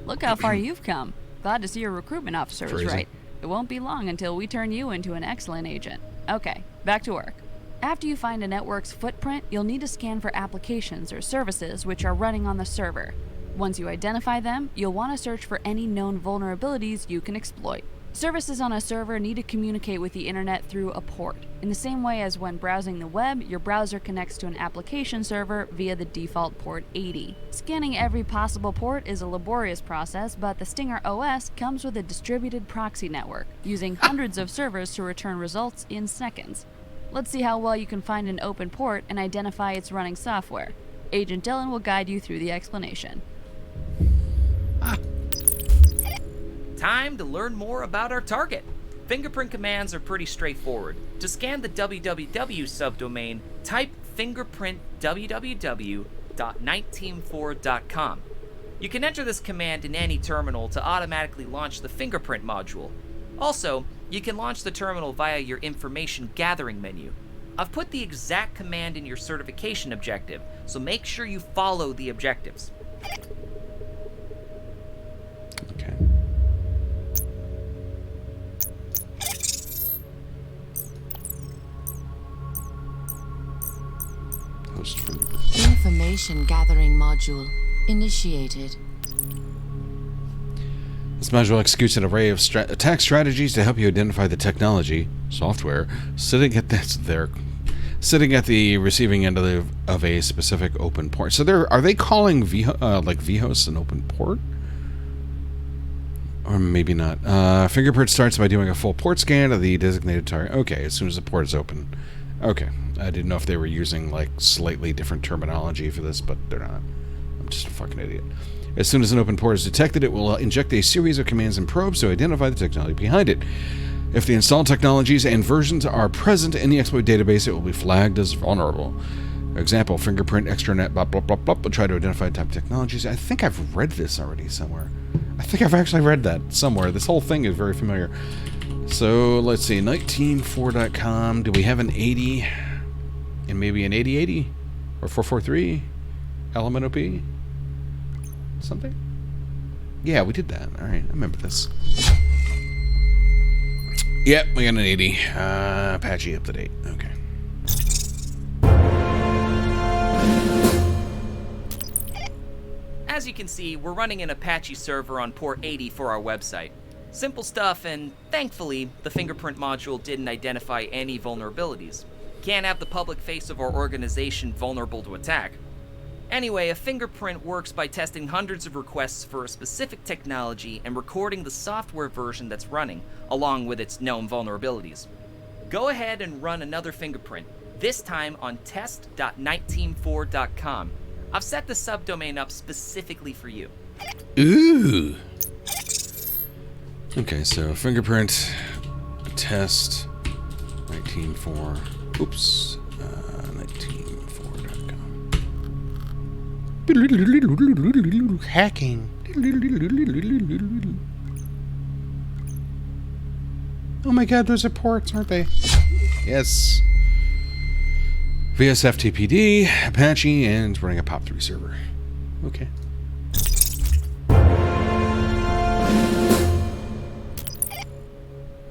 Look how far you've come. Glad to see your recruitment officer was Phrasing. right. It won't be long until we turn you into an excellent agent. Okay, back to work. After you find a network's footprint, you'll need to scan for applications or services which are running on the server. Once you identify them, you'll want to search for any known vulnerabilities you can exploit. Services on a server need to communicate with the internet through a port, in the same way as when browsing the web, your browser connects to an application server via the default port 80. Scanning every possible port is a laborious process, but the Stinger OS comes with a distributed proxy network, using hundreds of servers to return results in seconds. Let's see how well you can find an open port and identify its running software. Agent Dylan will guide you through the explanation. Time to learn more about our target. Fingerprint commands are pretty straightforward. To scan the www subdomain, type fingerprint www.niteteam4.com. You can enter this command in any terminal to automatically launch the fingerprint module. Also, you can launch the terminal via your information gathering menu. I've put the exact command in your certification objective, so make sure you follow the objectives. Okay. Host fingerprint. Information gathering module initiated. This module executes an array of attack strategies to help you identify the technology, software, sitting at the receiving end of a specific open port. So are they calling vHost an open port? Or maybe not. Fingerprint starts by doing a full port scan of the designated target. Okay, as soon as the port is open. Okay. I didn't know if they were using like slightly different terminology for this, but they're not. I'm just a fucking idiot. As soon as an open port is detected, it will inject a series of commands and probes to identify the technology behind it. If the installed technologies and versions are present in the exploit database, it will be flagged as vulnerable. Example, fingerprint, extranet, blah, blah, blah, blah, will try to identify type of technologies. I think I've read this already somewhere. I think I've actually read that somewhere. This whole thing is very familiar. So, let's see, NITE4.com. Do we have an 80? And maybe an 8080? Or 443? Element OP? Something? Yeah, we did that. Alright, I remember this. Yep, we got an 80. Apache up to date. Okay. As you can see, we're running an Apache server on port 80 for our website. Simple stuff, and thankfully, the fingerprint module didn't identify any vulnerabilities. Can't have the public face of our organization vulnerable to attack. Anyway, a fingerprint works by testing hundreds of requests for a specific technology and recording the software version that's running, along with its known vulnerabilities. Go ahead and run another fingerprint, this time on test.niteteam4.com. I've set the subdomain up specifically for you. Ooh. Okay, so fingerprint test 194. Oops. 194.com. Hacking. Oh my god, those are ports, aren't they? Yes. VSFTPD, Apache, and running a POP3 server. Okay.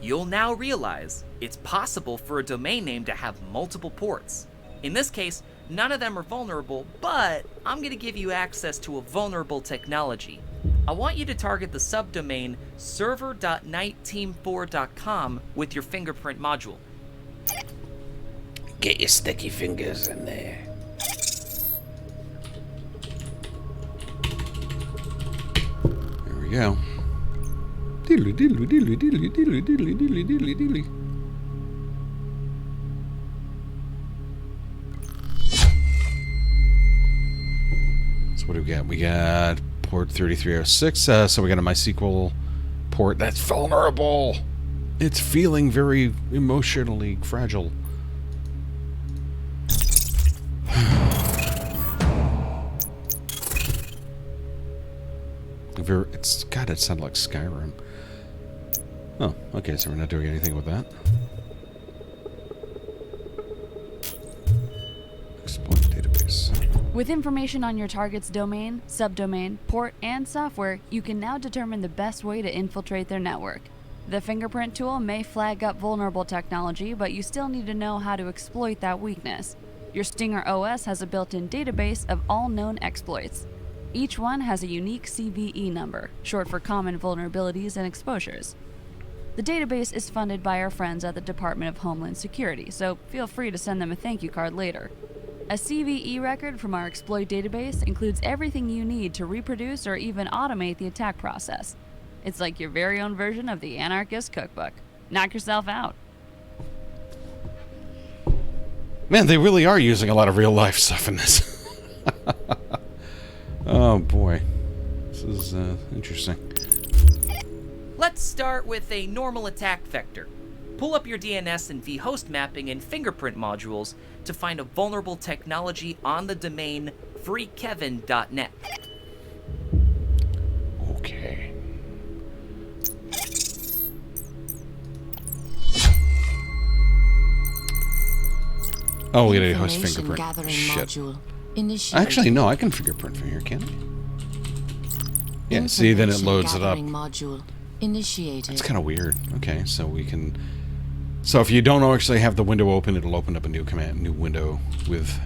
You'll now realize it's possible for a domain name to have multiple ports. In this case, none of them are vulnerable, but I'm going to give you access to a vulnerable technology. I want you to target the subdomain server.niteteam4.com with your fingerprint module. Get your sticky fingers in there. There we go. Diddly diddly diddly diddly diddly diddly diddly diddly diddly. So what do we got? We got port 3306. So we got a MySQL port that's vulnerable. It's feeling very emotionally fragile. It's God, it sounded like Skyrim. Oh, okay, so we're not doing anything with that. Exploit database. With information on your target's domain, subdomain, port, and software, you can now determine the best way to infiltrate their network. The fingerprint tool may flag up vulnerable technology, but you still need to know how to exploit that weakness. Your Stinger OS has a built-in database of all known exploits. Each one has a unique CVE number, short for Common Vulnerabilities and Exposures. The database is funded by our friends at the Department of Homeland Security, so feel free to send them a thank you card later. A CVE record from our exploit database includes everything you need to reproduce or even automate the attack process. It's like your very own version of the Anarchist Cookbook. Knock yourself out. Man, they really are using a lot of real-life stuff in this. Oh, boy. This is interesting. Let's start with a normal attack vector. Pull up your DNS and vhost mapping and fingerprint modules to find a vulnerable technology on the domain freekevin.net. Okay. Oh, we gotta host Information fingerprint. gathering Shit. module initiated. Actually, no, I can fingerprint from here, can't I? Yeah, see, then it loads it up. Gathering module initiated. It's kind of weird. Okay, so we can... So if you don't actually have the window open, it'll open up a new new window with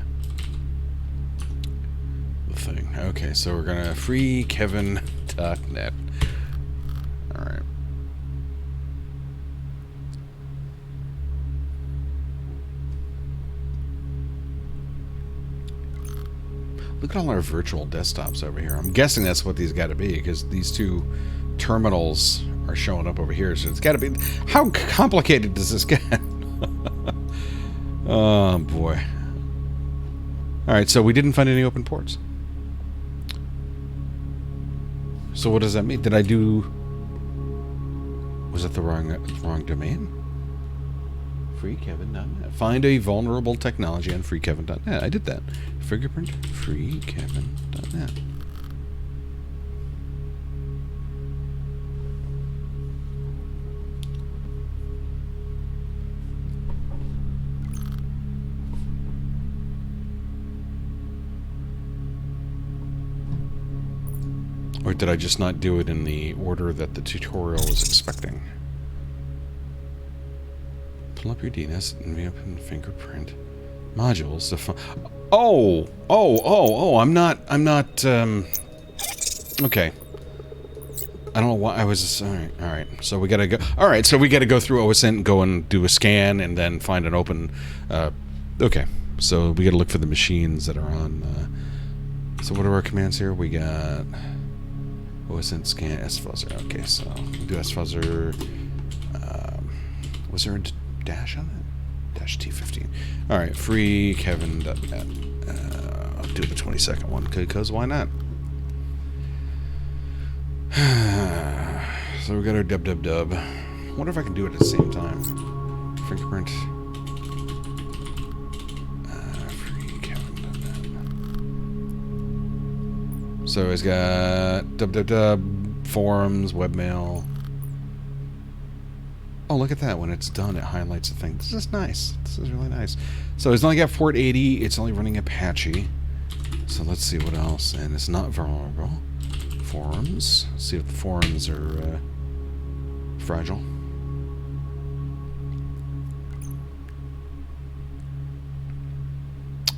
the thing. Okay, so we're gonna freekevin.net. Alright. Look at all our virtual desktops over here. I'm guessing that's what these got to be, because these two terminals are showing up over here, so it's got to be... How complicated does this get? Oh, boy. Alright, so we didn't find any open ports. So what does that mean? Did I do... Was it the wrong domain? freekevin.net. Find a vulnerable technology on freekevin.net. I did that. Fingerprint freekevin.net. Or did I just not do it in the order that the tutorial was expecting? Pull up your DNS and reopen fingerprint modules. I'm not, okay. I don't know why I was, alright. So we gotta go, alright, so we gotta go through OSINT and go and do a scan and then find an open, okay. So we gotta look for the machines that are on, so what are our commands here? We got OSINT scan sfuzzer. Okay, so we'll do sfuzzer, was there a dash on it? Dash T15. Alright, freekevin.net. I'll do the 20-second one, because why not? So we got our dub. Wonder if I can do it at the same time. Fingerprint. Freekevin.net. So it's got dub, forums, webmail. Oh, look at that. When it's done, it highlights the thing. This is nice. This is really nice. So it's only got port 80. It's only running Apache. So let's see what else. And it's not vulnerable. Forums. Let's see if the forums are fragile.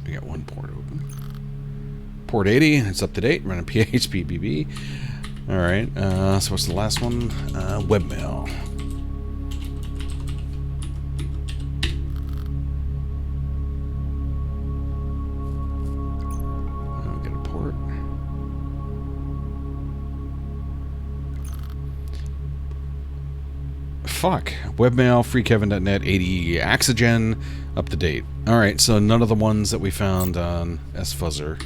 We got one port open. Port 80. It's up to date. Running PHP BB. Alright. So what's the last one? Webmail. Fuck. Webmail, freekevin.net, 80 Axogen, up to date. Alright, so none of the ones that we found on sfuzzer,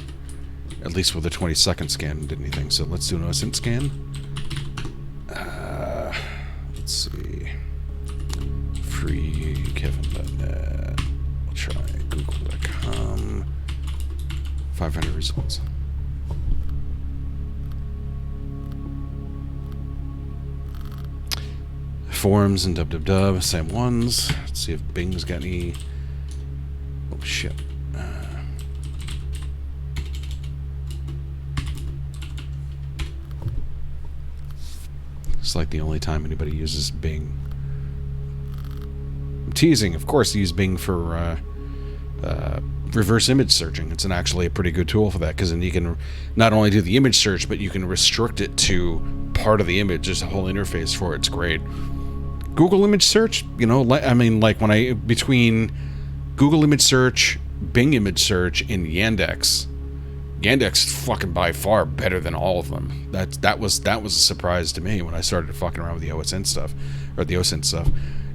at least with a 20-second scan, did anything. So let's do an OSINT scan. Let's see. Freekevin.net. We'll try google.com. 500 results. forums and www, same ones. Let's see if Bing's got any. Oh shit. It's like the only time anybody uses Bing. I'm teasing, of course. I use Bing for reverse image searching. It's actually a pretty good tool for that, because then you can not only do the image search, but you can restrict it to part of the image. There's a whole interface for it. It's great. Google image search, you know, I mean, like when between Google image search, Bing image search, and Yandex is fucking by far better than all of them. That was a surprise to me when I started fucking around with the OSN stuff, or the OSINT stuff.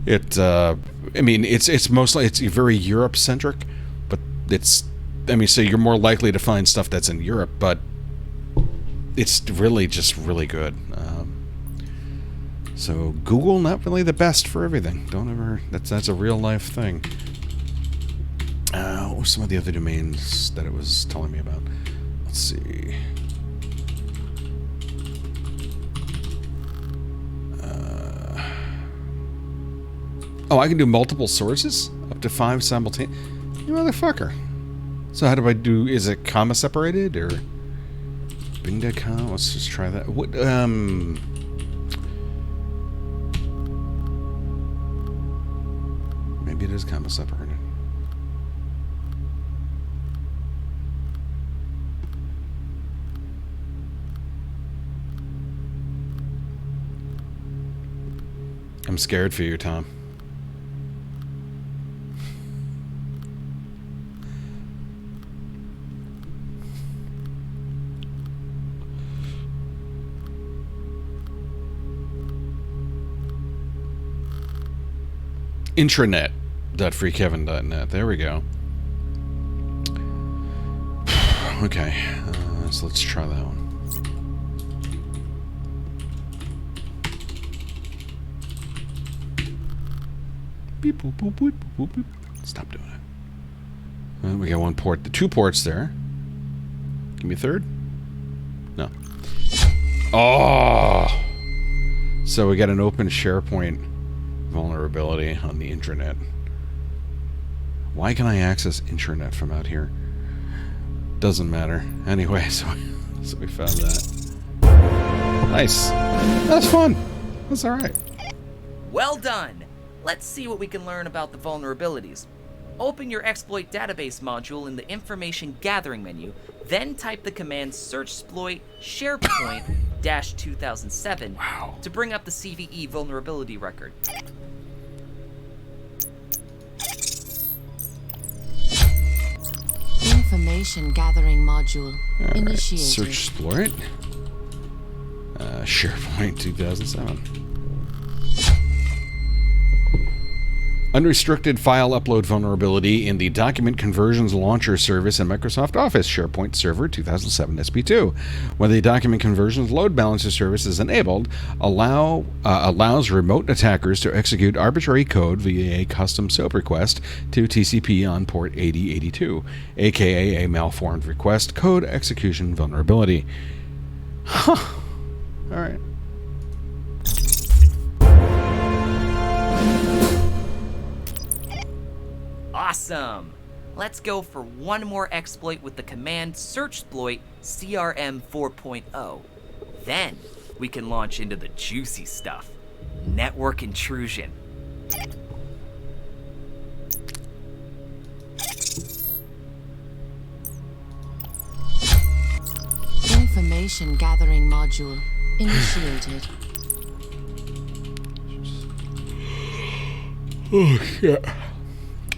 I mean, it's mostly, it's very Europe centric, but so you're more likely to find stuff that's in Europe, but it's really just really good. So Google, not really the best for everything. Don't ever, that's a real life thing. What were some of the other domains that it was telling me about? Let's see. Oh, I can do multiple sources? Up to 5 simultaneous? You motherfucker. So how do I do, is it comma separated, or Bing.com? Let's just try that. What, maybe it is comma separated. I'm scared for you, Tom. Intranet.freekevin.net. There we go. Okay, so let's try that one. Beep, boop, boop, boop, boop, boop. Stop doing it. We got one port, the 2 ports there. Give me a third. No. Oh! So we got an open SharePoint vulnerability on the intranet. Why can I access intranet from out here? Doesn't matter. Anyway, so we found that. Nice. That's fun. That's alright. Well done! Let's see what we can learn about the vulnerabilities. Open your exploit database module in the information gathering menu, then type the command searchsploit SharePoint-2007 to bring up the CVE vulnerability record. Information gathering module initiated. Searchsploit. SharePoint 2007. Unrestricted file upload vulnerability in the Document Conversions Launcher service in Microsoft Office, SharePoint Server 2007 SP2. When the Document Conversions Load Balancer service is enabled, allows remote attackers to execute arbitrary code via a custom SOAP request to TCP on port 8082, aka a malformed request code execution vulnerability. Huh. Alright. Awesome! Let's go for one more exploit with the command searchsploit CRM 4.0. Then we can launch into the juicy stuff. Network intrusion. Information gathering module initiated. Oh shit.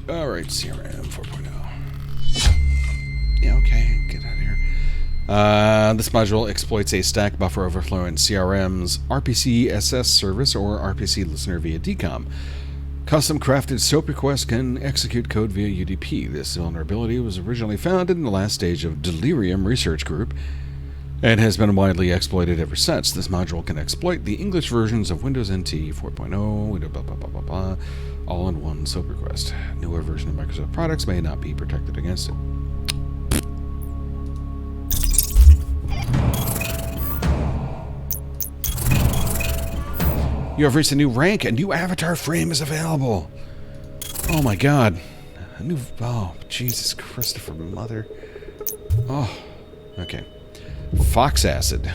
Alright, CRM 4.0. Yeah, okay, get out of here. This module exploits a stack buffer overflow in CRM's RPC SS service or RPC listener via DCOM. Custom crafted SOAP requests can execute code via UDP. This vulnerability was originally found in the last stage of Delirium Research Group and has been widely exploited ever since. This module can exploit the English versions of Windows NT 4.0, Windows blah blah blah blah blah, all in one SOAP request. Newer version of Microsoft products may not be protected against it. You have reached a new rank. A new avatar frame is available. Oh my god. A new... Oh, Jesus Christopher, mother. Oh, okay. Fox acid.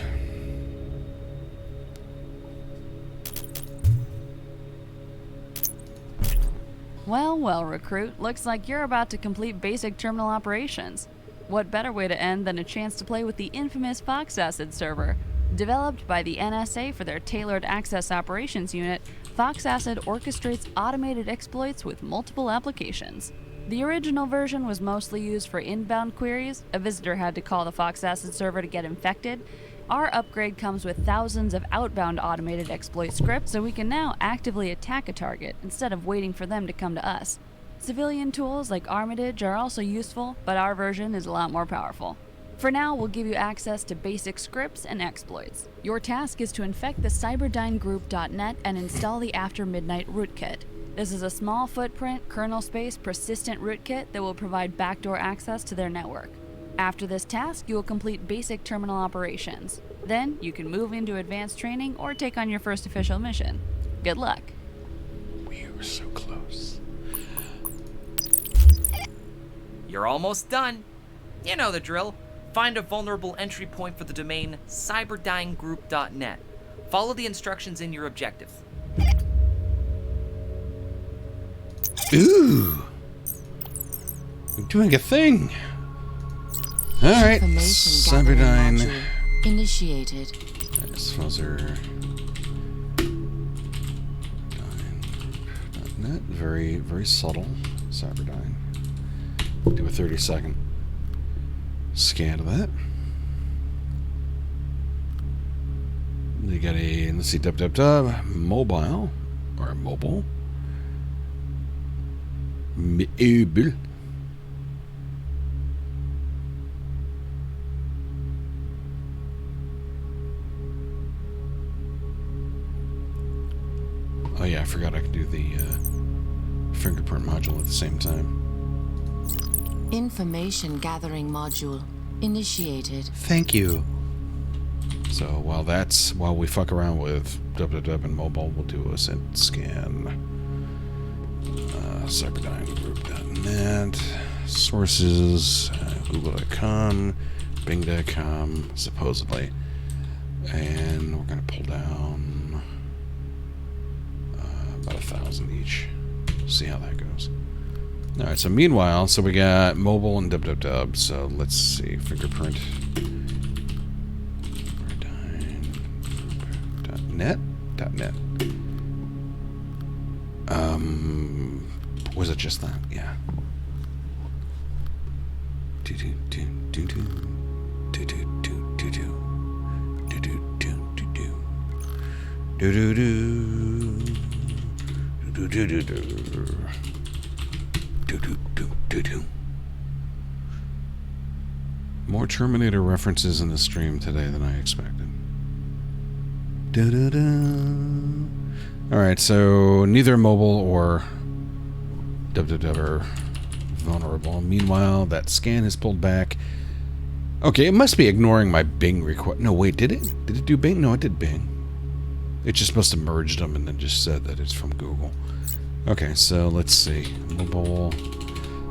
Well, well, recruit. Looks like you're about to complete basic terminal operations. What better way to end than a chance to play with the infamous Fox Acid server? Developed by the NSA for their tailored access operations unit, Fox Acid orchestrates automated exploits with multiple applications. The original version was mostly used for inbound queries. A visitor had to call the Fox Acid server to get infected. Our upgrade comes with thousands of outbound automated exploit scripts, so we can now actively attack a target instead of waiting for them to come to us. Civilian tools like Armitage are also useful, but our version is a lot more powerful. For now, we'll give you access to basic scripts and exploits. Your task is to infect the cyberdynegroup.net and install the After Midnight rootkit. This is a small footprint, kernel space, persistent rootkit that will provide backdoor access to their network. After this task, you will complete basic terminal operations. Then, you can move into advanced training or take on your first official mission. Good luck. We were so close. You're almost done. You know the drill. Find a vulnerable entry point for the domain cyberdynegroup.net. Follow the instructions in your objective. Ooh. We're doing a thing. Alright. Information gathering Cyberdyne. module initiated. Nice fuzzer. Dyne.net. Very, very subtle. Cyberdyne. Do a 30-second scan of that. You got a, let's see, mobile, or mobile. Mobile. Oh yeah, I forgot I could do the fingerprint module at the same time. Information gathering module initiated. Thank you. So while we fuck around with www and mobile, we'll do a scan. Cyberdynegroup.net, sources, google.com, bing.com, supposedly. And we're going to pull down about 1,000 each. See how that goes. Alright, so meanwhile, so we got mobile and www, so let's see, fingerprint. Cyberdynegroup.net? .net. Was it just that? Yeah. More Terminator references in the stream today than I expected. Alright, so neither mobile or www are vulnerable. Meanwhile, that scan is pulled back. Okay, it must be ignoring my Bing request. No, wait, did it? Did it do Bing? No, it did Bing. It just must have merged them and then just said that it's from Google. Okay, so let's see. Mobile.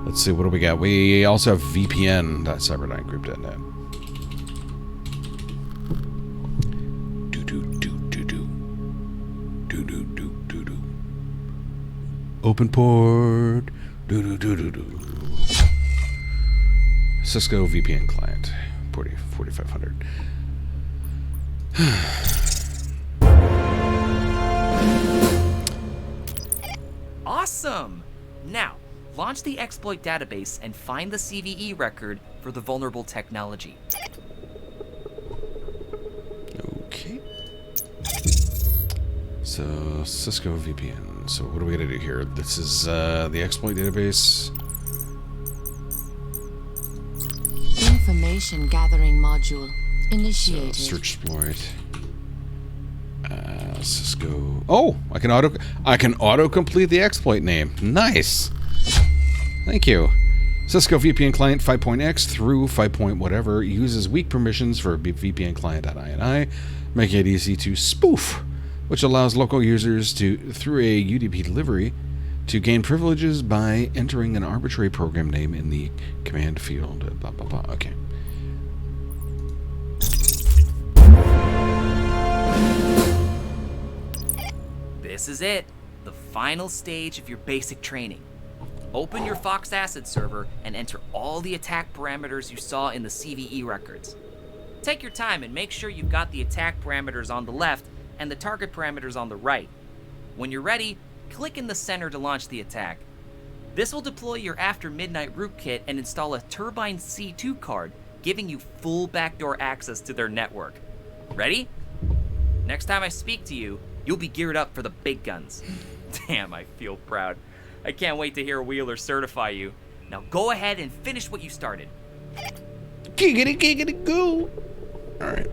Let's see, what do we got? We also have vpn.cyberdynegroup.net. Open port. Cisco VPN client. 4500. Awesome! Now, launch the exploit database and find the CVE record for the vulnerable technology. Okay. So, Cisco VPN. So, what are we going to do here? This is the exploit database. Information gathering module initiated. So, search exploit. Cisco. Oh, I can auto complete the exploit name. Nice. Thank you. Cisco VPN client 5.x through 5. Whatever uses weak permissions for VPN client.ini, making it easy to spoof which allows local users through a UDP delivery, to gain privileges by entering an arbitrary program name in the command field. Blah, blah, blah. Okay. This is it, the final stage of your basic training. Open your Fox Acid server and enter all the attack parameters you saw in the CVE records. Take your time and make sure you've got the attack parameters on the left and the target parameters on the right. When you're ready, click in the center to launch the attack. This will deploy your After Midnight rootkit and install a Turbine C2 card, giving you full backdoor access to their network. Ready? Next time I speak to you, you'll be geared up for the big guns. Damn, I feel proud. I can't wait to hear Wheeler certify you. Now go ahead and finish what you started. Giggity, giggity, go! Alright.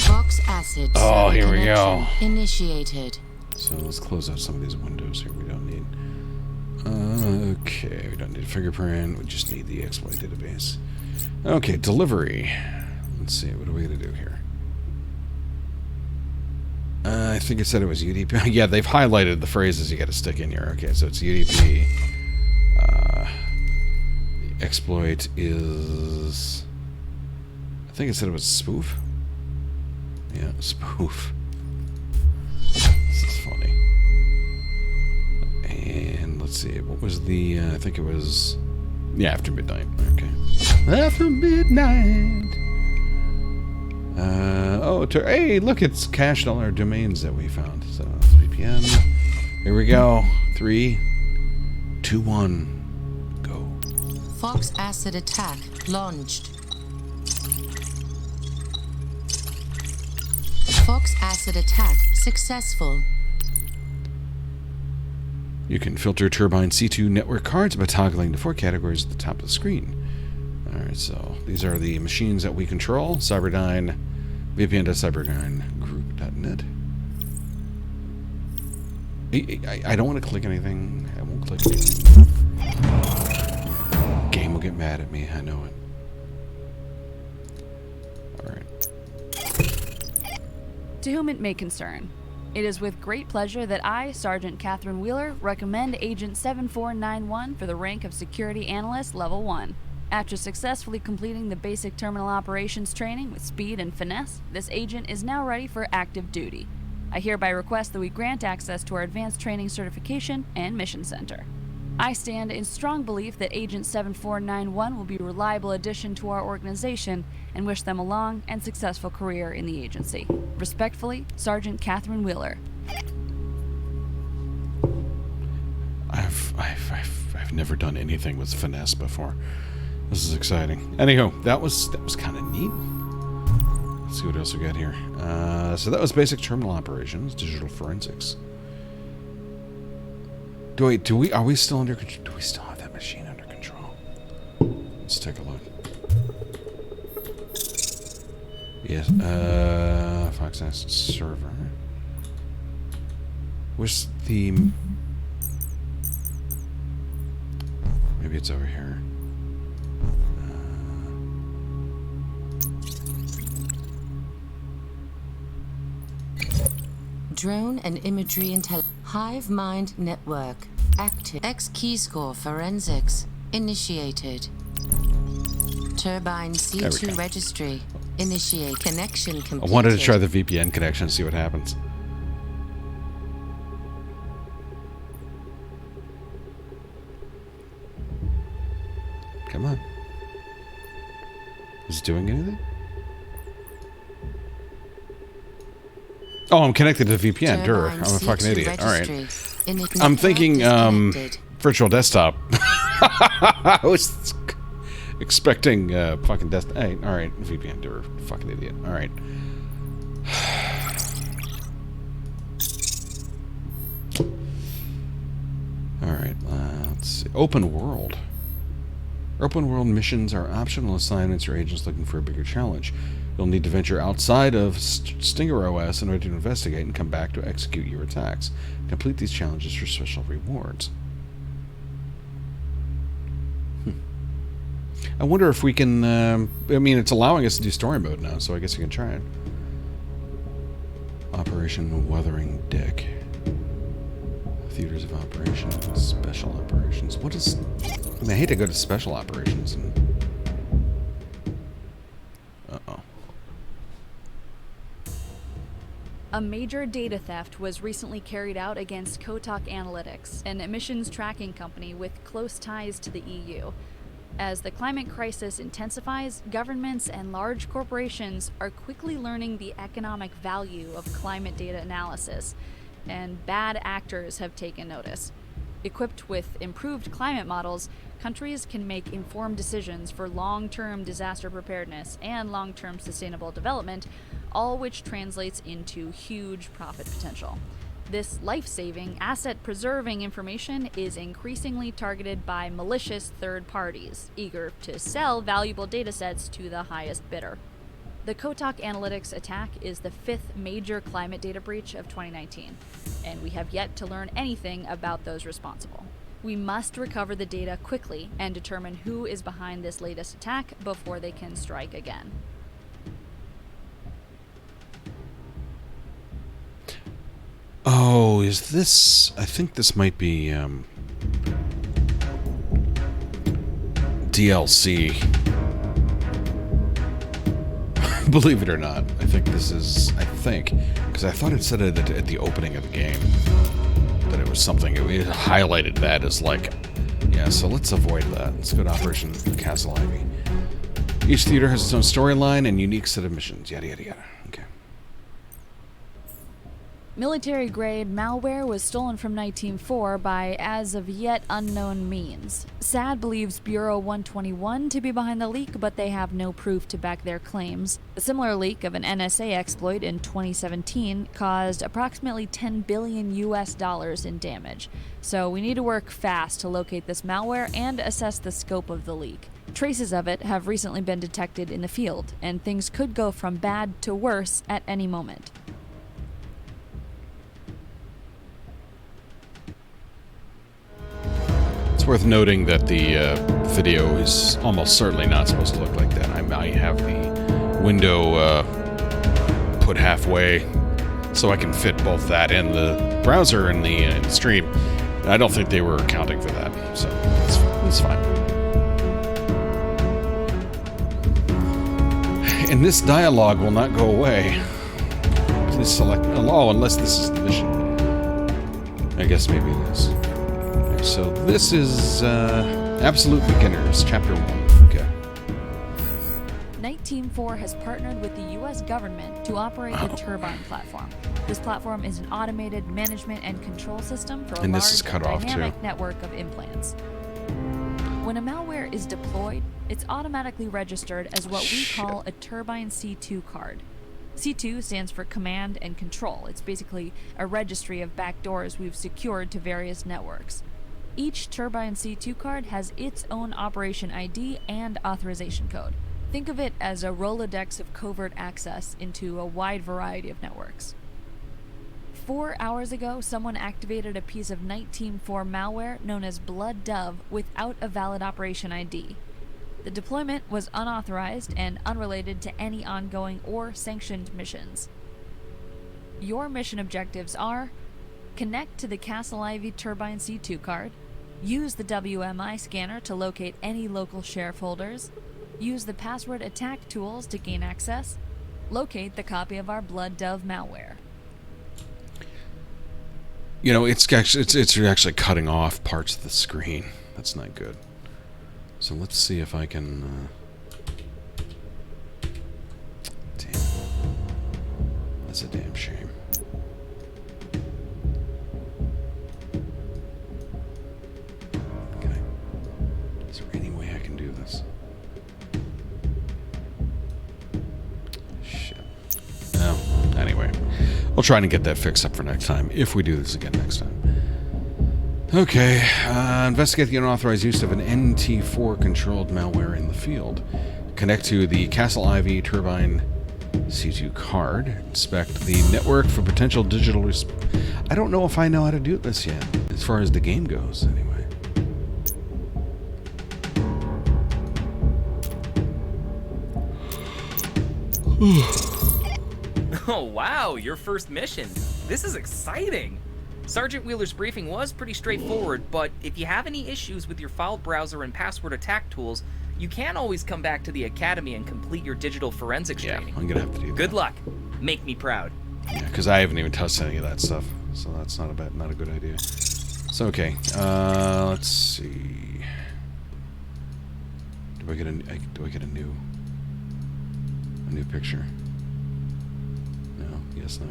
Fox Acid. Oh, here we go. Initiated. So let's close out some of these windows here we don't need. Okay, we don't need a fingerprint. We just need the exploit database. Okay, delivery. Let's see, what are we going to do here? I think it said it was UDP. Yeah, they've highlighted the phrases you got to stick in here. Okay, so it's UDP. The exploit is... I think it said it was spoof. Yeah, spoof. This is funny. And let's see, what was the... I think it was... Yeah, After Midnight. Okay. After Midnight. Hey, look, it's cached all our domains that we found. So, VPN. Here we go. 3, 2, 1. Go. Fox Acid attack launched. Fox Acid attack successful. You can filter Turbine C2 network cards by toggling the 4 categories at the top of the screen. Alright, so these are the machines that we control. Cyberdyne, vpn.cyberdynegroup.net. I don't want to click anything. I won't click anything. Game will get mad at me. I know it. Alright. To whom it may concern, it is with great pleasure that I, Sergeant Catherine Wheeler, recommend Agent 7491 for the rank of Security Analyst Level 1. After successfully completing the basic terminal operations training with speed and finesse, this agent is now ready for active duty. I hereby request that we grant access to our Advanced Training Certification and Mission Center. I stand in strong belief that Agent 7491 will be a reliable addition to our organization and wish them a long and successful career in the agency. Respectfully, Sergeant Catherine Wheeler. I've never done anything with finesse before. This is exciting. Anyhow, that was kind of neat. Let's see what else we got here. So that was basic terminal operations, digital forensics. Are we still under control? Do we still have that machine under control? Let's take a look. Yes, Fox Acid server. Where's the... Maybe it's over here. Drone and imagery Hive Mind Network active. X key score forensics initiated. Turbine C2 registry initiate. Connection completed. I wanted to try the VPN connection and see what happens. Come on. Is it doing anything? Oh, I'm connected to the VPN. Durr. I'm a fucking idiot. Alright. I'm thinking, virtual desktop. I was expecting, fucking desktop. Hey, alright. VPN. Durr. Fucking idiot. Alright. Alright, let's see. Open world. Open world missions are optional assignments for agents looking for a bigger challenge. You'll need to venture outside of Stinger OS in order to investigate and come back to execute your attacks. Complete these challenges for special rewards. I wonder if we can, I mean, it's allowing us to do story mode now, so I guess you can try it. Operation Wuthering Deck. Theaters of Operations, Special Operations. What is... I mean, I hate to go to Special Operations and... Uh-oh. A major data theft was recently carried out against Kotak Analytics, an emissions tracking company with close ties to the EU. As the climate crisis intensifies, governments and large corporations are quickly learning the economic value of climate data analysis, and bad actors have taken notice. Equipped with improved climate models, countries can make informed decisions for long-term disaster preparedness and long-term sustainable development, all which translates into huge profit potential. This life-saving, asset-preserving information is increasingly targeted by malicious third parties, eager to sell valuable datasets to the highest bidder. The Kotak Analytics attack is the 5th major climate data breach of 2019, and we have yet to learn anything about those responsible. We must recover the data quickly and determine who is behind this latest attack before they can strike again. Oh, is this... I think this might be, DLC. Believe it or not, I think this is... because I thought it said it at the opening of the game. That it was something... It highlighted that as like... Yeah, so let's avoid that. Let's go to Operation Castle Ivy. Each theater has its own storyline and unique set of missions. Yada, yada, yada. Okay. Military-grade malware was stolen from NITE Team 4 by as-of-yet unknown means. SAD believes Bureau 121 to be behind the leak, but they have no proof to back their claims. A similar leak of an NSA exploit in 2017 caused approximately $10 billion in damage. So we need to work fast to locate this malware and assess the scope of the leak. Traces of it have recently been detected in the field, and things could go from bad to worse at any moment. It's worth noting that the video is almost certainly not supposed to look like that. I have the window put halfway so I can fit both that and the browser and the stream. I don't think they were accounting for that, so it's fine. And this dialogue will not go away. Please select allow unless this is the mission. I guess maybe it is. So this is Absolute Beginners, Chapter 1. Okay. NITE Team 4 has partnered with the U.S. government to operate the Turbine platform. This platform is an automated management and control system for a large dynamic network of implants. When a malware is deployed, it's automatically registered as what we call a Turbine C2 card. C2 stands for Command and Control. It's basically a registry of backdoors we've secured to various networks. Each Turbine C2 card has its own operation ID and authorization code. Think of it as a Rolodex of covert access into a wide variety of networks. 4 hours ago, someone activated a piece of NITE Team 4 malware known as Blood Dove without a valid operation ID. The deployment was unauthorized and unrelated to any ongoing or sanctioned missions. Your mission objectives are: connect to the Castle Ivy Turbine C2 card, use the WMI scanner to locate any local sheriff holders, use the password attack tools to gain access, locate the copy of our Blood Dove malware. You know, it's actually cutting off parts of the screen. That's not good. So let's see if I can... Damn. That's a damn shame. Okay. Is there any way I can do this? Shit. No. Anyway. I'll try and get that fixed up for next time, if we do this again next time. Okay, investigate the unauthorized use of an NT4 controlled malware in the field. Connect to the Castle Ivy Turbine C2 card. Inspect the network for potential digital I don't know if I know how to do this yet, as far as the game goes, anyway. Oh wow, your first mission. This is exciting. Sergeant Wheeler's briefing was pretty straightforward, but if you have any issues with your file browser and password attack tools, you can always come back to the academy and complete your digital forensics training. I'm gonna have to do that. Good luck. Make me proud. Yeah, because I haven't even touched any of that stuff, so that's not a good idea. So okay, let's see. Do I get a new picture? No. Yes. No.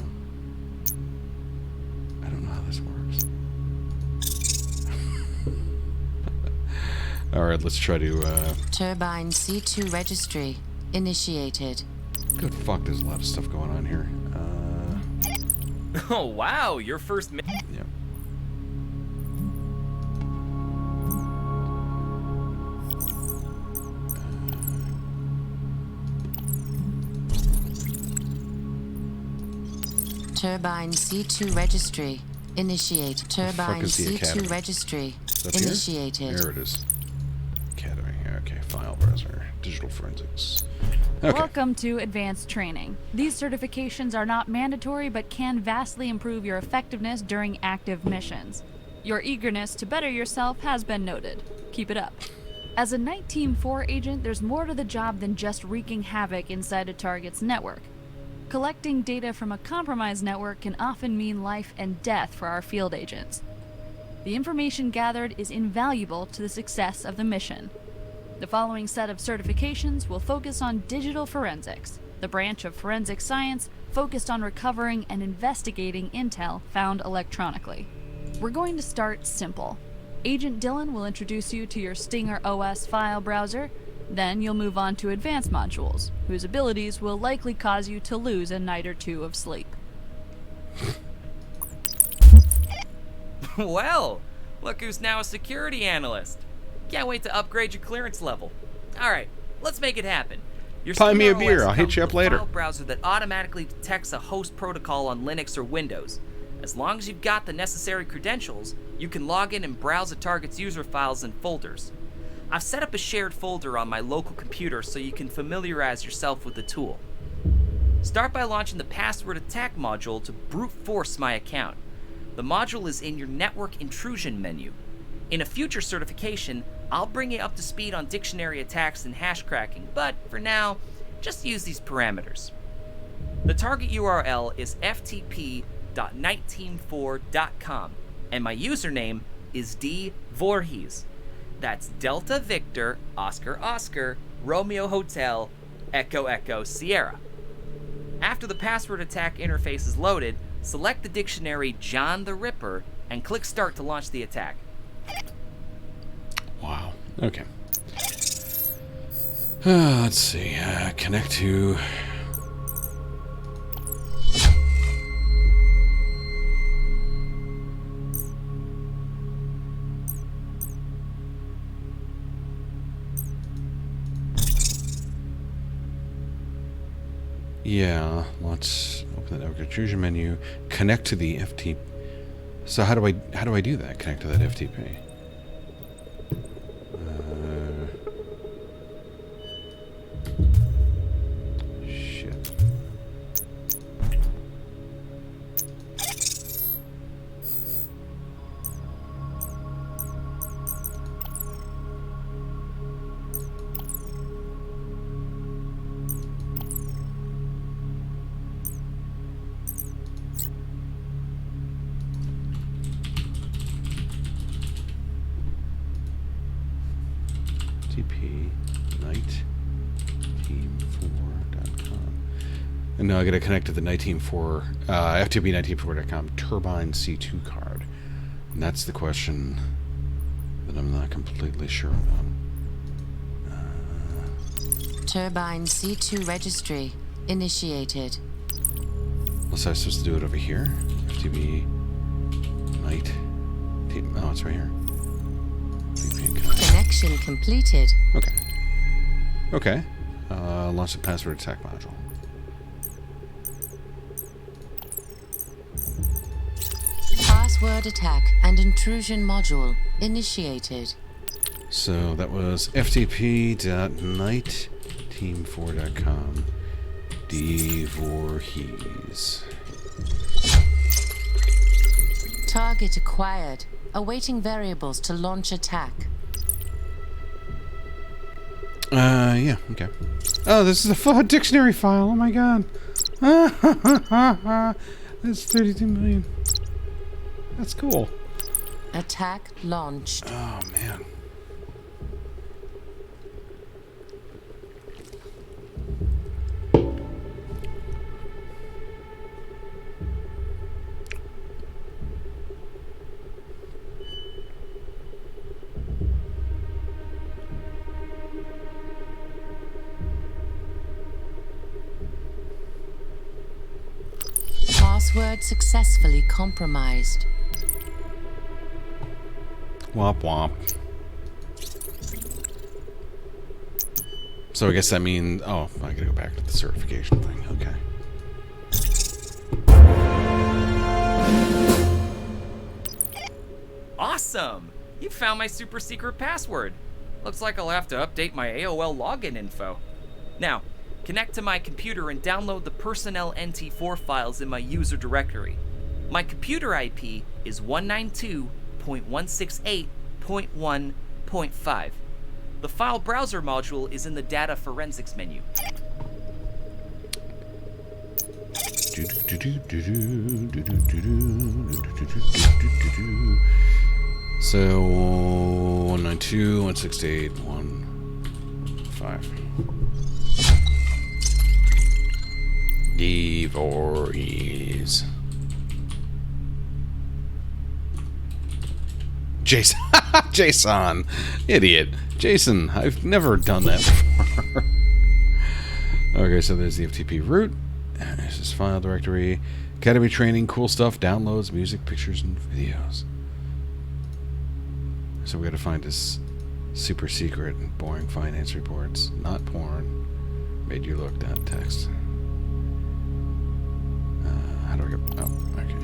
I don't know how this works. All right, let's try to. Turbine C2 registry initiated. Good fuck, there's a lot of stuff going on here. Oh wow, your first Yep. Turbine C2 registry initiated. Turbine is the C2 academy? registry Up here? initiated. There it is. Academy. Okay, file browser, digital forensics. Okay. Welcome to Advanced Training. These certifications are not mandatory but can vastly improve your effectiveness during active missions. Your eagerness to better yourself has been noted. Keep it up. As a NITE Team 4 agent, there's more to the job than just wreaking havoc inside a target's network. Collecting data from a compromised network can often mean life and death for our field agents. The information gathered is invaluable to the success of the mission. The following set of certifications will focus on digital forensics, the branch of forensic science focused on recovering and investigating intel found electronically. We're going to start simple. Agent Dylan will introduce you to your Stinger OS file browser. Then you'll move on to advanced modules, whose abilities will likely cause you to lose a night or two of sleep. Well, look who's now a security analyst. Can't wait to upgrade your clearance level. Alright, let's make it happen. Your Buy me a Stinger beer, OS I'll hit comes you with up a later. file browser that automatically detects a host protocol on Linux or Windows. As long as you've got the necessary credentials, you can log in and browse a target's user files and folders. I've set up a shared folder on my local computer so you can familiarize yourself with the tool. Start by launching the password attack module to brute force my account. The module is in your network intrusion menu. In a future certification, I'll bring you up to speed on dictionary attacks and hash cracking, but for now, just use these parameters. The target URL is ftp.niteteam4.com, and my username is D. Voorhees. That's Delta Victor, Oscar Oscar, Romeo Hotel, Echo Echo Sierra. After the password attack interface is loaded, select the dictionary John the Ripper and click Start to launch the attack. Wow. Okay. Let's see. Connect to. Yeah, let's open the network intrusion menu. Connect to the FTP. So how do I do that? Connect to that FTP. Shit. FTP NITE-team4.com. And now I gotta connect to the NITE-team4 FTP NITE-team4.com Turbine C2 card. And that's the question that I'm not completely sure about. Turbine C2 registry initiated. Was I supposed to do it over here? FTP NITE team. Oh, it's right here. Connection completed. Okay. Okay. Launch the password attack module. Password attack and intrusion module initiated. So that was ftp.niteteam4.com. D Voorhees. Target acquired. Awaiting variables to launch attack. Yeah, okay. Oh, this is a full dictionary file. Oh my god. That's 32 million. That's cool. Attack launched. Oh, man. Password successfully compromised. Womp womp. So I guess that means... Oh, I gotta go back to the certification thing. Okay. Awesome! You found my super secret password. Looks like I'll have to update my AOL login info. Now, connect to my computer and download the personnel NT4 files in my user directory. My computer IP is 192.168.1.5. The file browser module is in the data forensics menu. So 192.168.1.5. D Voorhees. Jason. Jason. Idiot. Jason. I've never done that before. Okay, so there's the FTP root. And there's this file directory. Academy training, cool stuff, downloads, music, pictures, and videos. So we gotta find this super secret and boring finance reports. Not porn. Made you look, that text. How do I go? Oh, okay.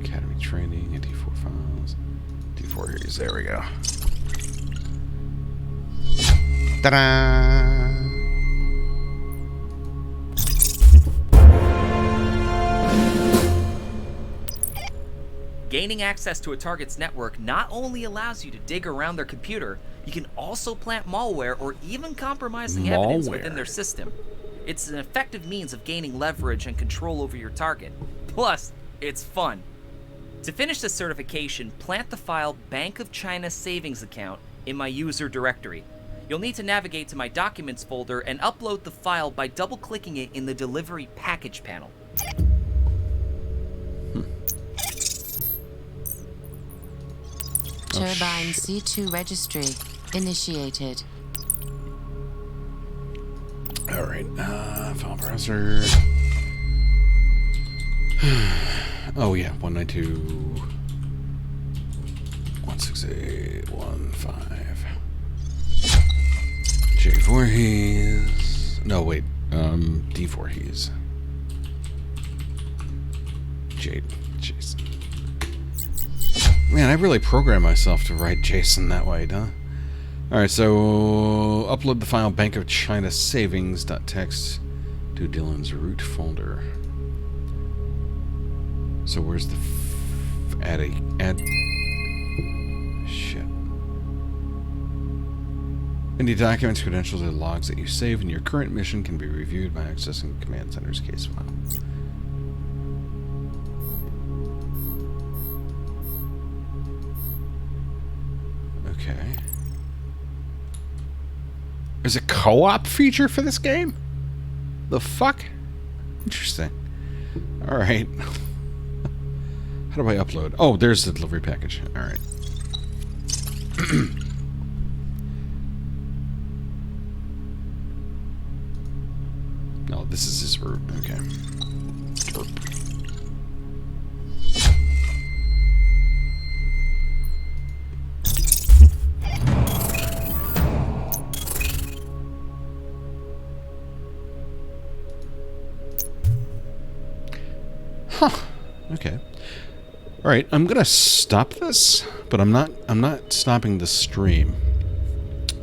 Academy training, NT4 files. D4 here. There we go. Ta-da! Gaining access to a target's network not only allows you to dig around their computer, you can also plant malware or even compromising evidence within their system. It's an effective means of gaining leverage and control over your target. Plus, it's fun. To finish the certification, plant the file Bank of China Savings Account in my user directory. You'll need to navigate to my Documents folder and upload the file by double-clicking it in the Delivery Package panel. Turbine C2 registry initiated. Alright, file browser. Oh yeah, 192.168.1.5. J Voorhees. No, wait. D Voorhees. Jason. Man, I really programmed myself to write Jason that way, huh? Alright, so upload the file Bank of China Savings.txt to Dylan's root folder. So where's the add shit. Any documents, credentials, or logs that you save in your current mission can be reviewed by accessing the Command Center's case file. Okay. There's a co-op feature for this game? The fuck? Interesting. Alright. How do I upload? Oh, there's the delivery package. Alright. No, this is his route. Okay. Derp. Huh. Okay. All right, I'm gonna stop this, but I'm not stopping the stream.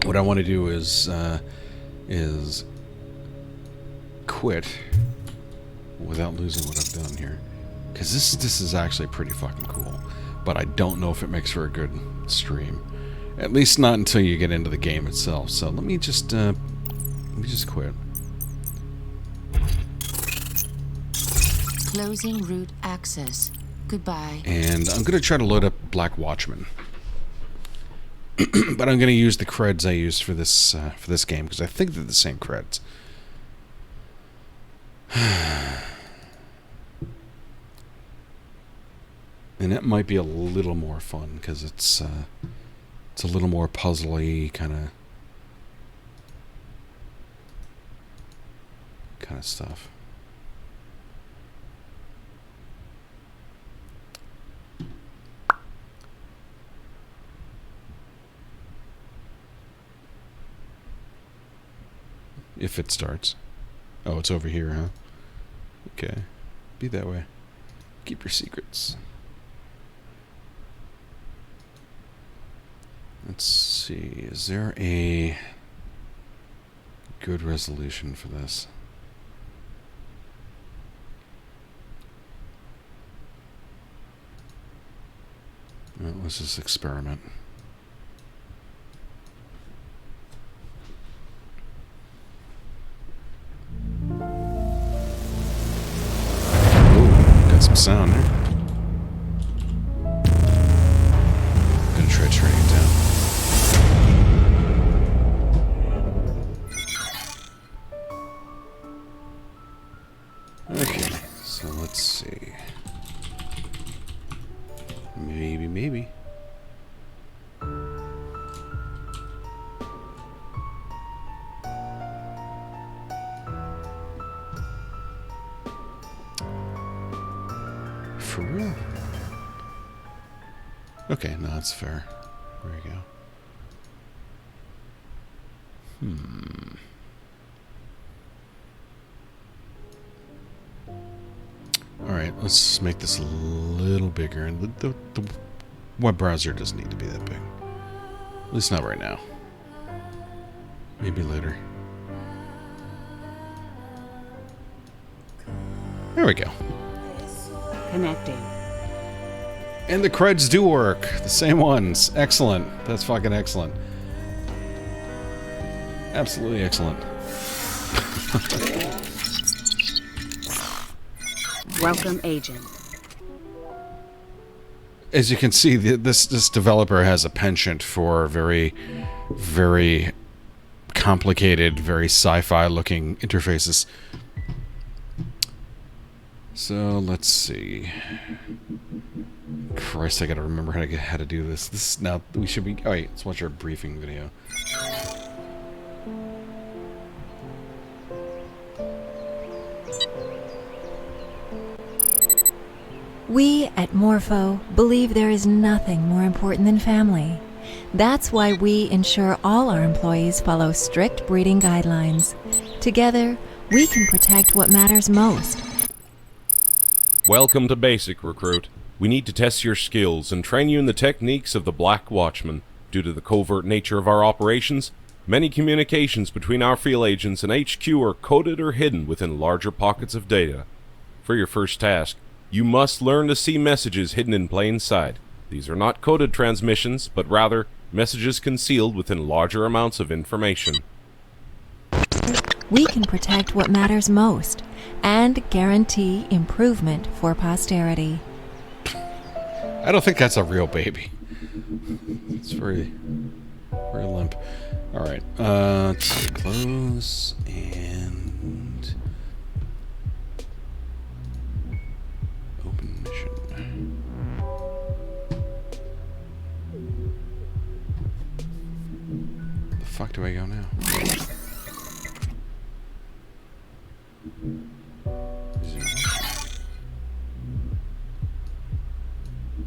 what I want to do is quit without losing what I've done here, because this is actually pretty fucking cool. But I don't know if it makes for a good stream. At least not until you get into the game itself. So let me just quit. Closing route access. Goodbye. And I'm gonna try to load up Black Watchman. But I'm gonna use the creds I used for this game, because I think they're the same creds. And it might be a little more fun because it's a little more puzzly kind of stuff. If it starts. Oh, it's over here, huh? Okay. Be that way. Keep your secrets. Let's see. Is there a good resolution for this? Well, let's just experiment. Some sound there. Gonna try turning it down. Okay, so let's see. Maybe. For real? Okay, no, that's fair. There we go. Alright, let's make this a little bigger. And the web browser doesn't need to be that big. At least not right now. Maybe later. There we go. Connecting. And the creds do work. The same ones. Excellent. That's fucking excellent. Absolutely excellent. Welcome, agent. As you can see, this developer has a penchant for very, very complicated, very sci-fi looking interfaces. So let's see. Christ, I gotta remember how to do this. This now we should be. Oh wait, let's watch our briefing video. We at Morpho believe there is nothing more important than family. That's why we ensure all our employees follow strict breeding guidelines. Together, we can protect what matters most. Welcome to Basic, Recruit. We need to test your skills and train you in the techniques of the Black Watchman. Due to the covert nature of our operations, many communications between our field agents and HQ are coded or hidden within larger pockets of data. For your first task, you must learn to see messages hidden in plain sight. These are not coded transmissions, but rather messages concealed within larger amounts of information. We can protect what matters most and guarantee improvement for posterity. I don't think that's a real baby. It's very, very limp. All right, let's close and open mission. The fuck do I go now?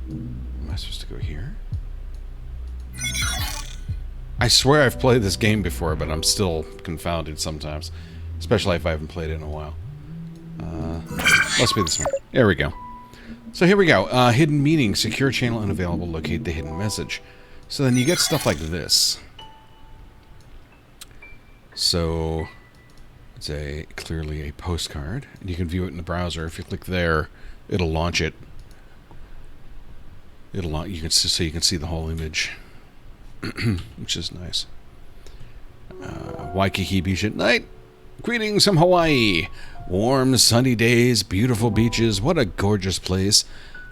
Am I supposed to go here? I swear I've played this game before, but I'm still confounded sometimes. Especially if I haven't played it in a while. Must be this one. There we go. So here we go. Hidden meaning. Secure channel unavailable. Locate the hidden message. So then you get stuff like this. So it's clearly a postcard, and you can view it in the browser. If you click there, it'll launch it. You can see the whole image, which is nice. Waikiki Beach at night. Greetings from Hawaii. Warm, sunny days, beautiful beaches. What a gorgeous place.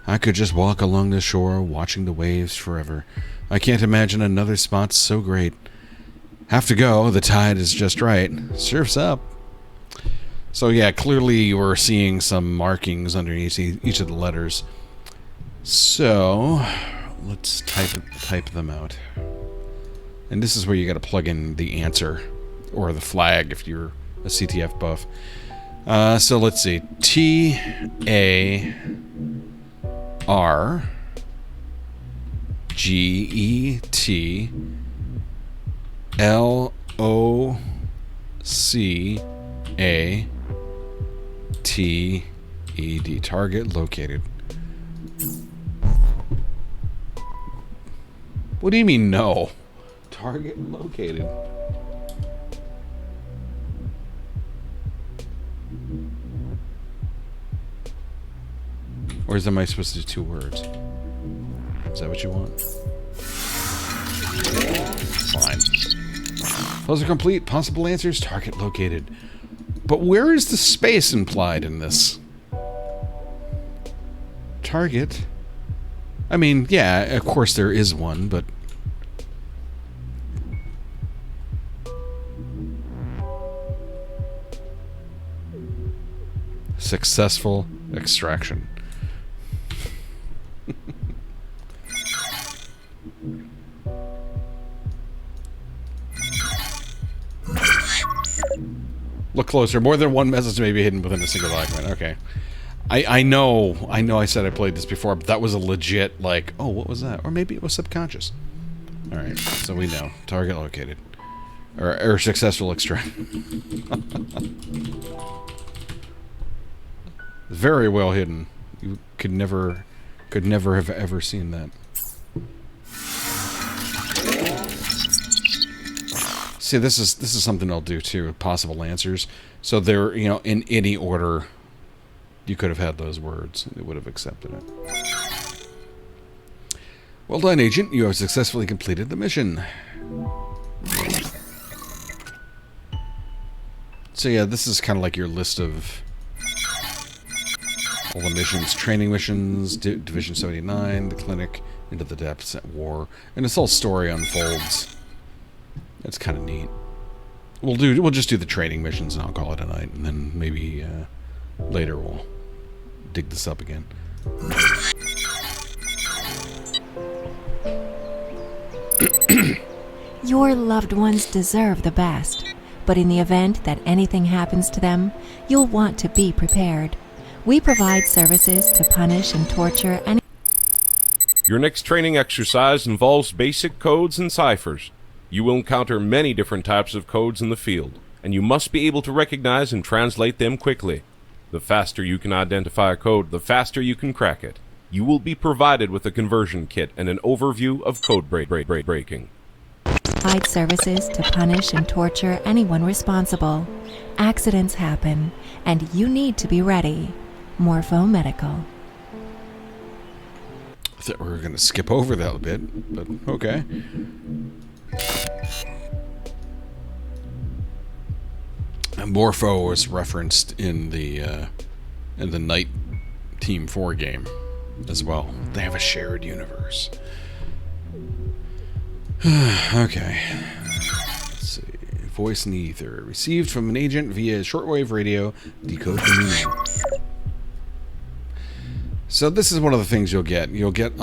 I could just walk along the shore, watching the waves forever. I can't imagine another spot so great. Have to go. The tide is just right. Surf's up. So yeah, clearly we're seeing some markings underneath each of the letters. So let's type them out. And this is where you got to plug in the answer or the flag if you're a CTF buff. So let's see. TARGETLOCATED. Target located. What do you mean no? Target located. Or am I supposed to do 2 words? Is that what you want? Fine. Puzzle complete. Possible answers. Target located. But where is the space implied in this? Target? I mean, yeah, of course there is one, but... Successful extraction. Look closer. More than one message may be hidden within a single document. Okay. I know I said I played this before, but that was a legit, like, oh, what was that? Or maybe it was subconscious. Alright, so we know. Target located. Or successful extract. Very well hidden. You could never have ever seen that. See, this is something I'll do too. Possible answers. So they're, in any order. You could have had those words. It would have accepted it. Well done, Agent. You have successfully completed the mission. So yeah, this is kind of like your list of all the missions. Training missions, Division 79, the clinic, Into the Depths at War. And this whole story unfolds. That's kind of neat. We'll just do the training missions and I'll call it a night. And then maybe later we'll dig this up again. Your loved ones deserve the best, but in the event that anything happens to them, you'll want to be prepared. We provide services to punish and torture any... Your next training exercise involves basic codes and ciphers. You will encounter many different types of codes in the field, and you must be able to recognize and translate them quickly. The faster you can identify a code, the faster you can crack it. You will be provided with a conversion kit and an overview of code breaking. Provide services to punish and torture anyone responsible. Accidents happen, and you need to be ready. Morpho Medical. I thought we were going to skip over that a bit, but okay. Morpho was referenced in the NITE Team 4 game as well. They have a shared universe. Okay. Let's see. Voice in the ether. Received from an agent via shortwave radio. Decode the meaning. So this is one of the things you'll get. You'll get,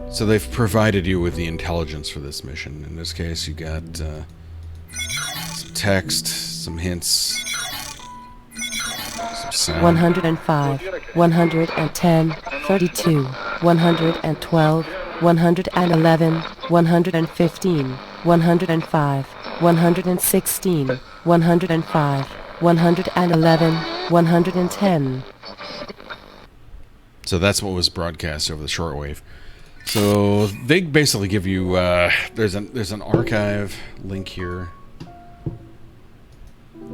so they've provided you with the intelligence for this mission. In this case, you got some text, some hints, some sound. 105, 110, 32, 112, 111, 115, 105, 116, 105, 111, 110. So that's what was broadcast over the shortwave. So they basically give you there's an archive link here.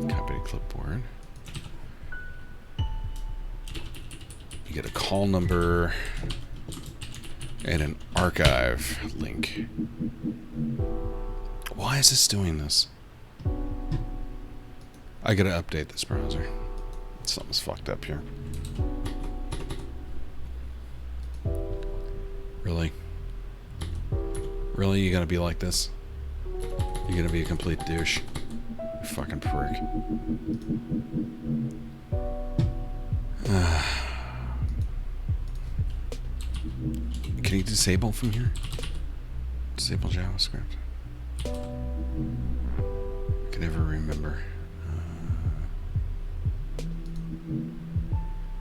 Copy to clipboard. You get a call number and an archive link. Why is this doing this? I gotta update this browser. Something's fucked up here. Really? Really? You gotta be like this? You gotta be a complete douche? You fucking prick. Can you disable from here? Disable JavaScript? I can never remember.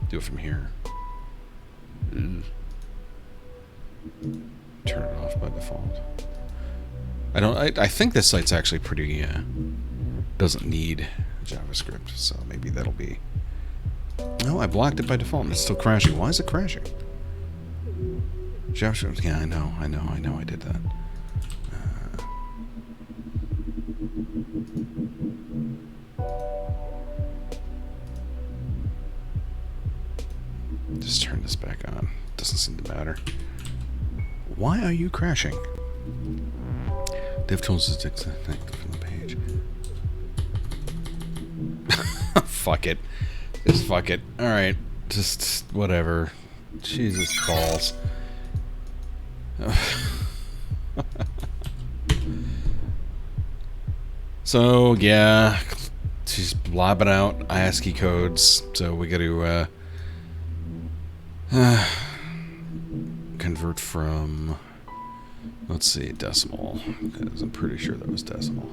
Do it from here. Ugh. Turn it off by default. I think this site's actually pretty doesn't need JavaScript, so maybe that'll be. No, I blocked it by default and it's still crashing. Why is it crashing? JavaScript, yeah, I know I did that. Just turn this back on. Doesn't seem to matter. Why are you crashing? DevTools is disconnected from the page. Fuck it. Just fuck it. Alright. Just whatever. Jesus balls. So, yeah. She's blobbing out ASCII codes. So we gotta convert from, let's see, decimal, because I'm pretty sure that was decimal.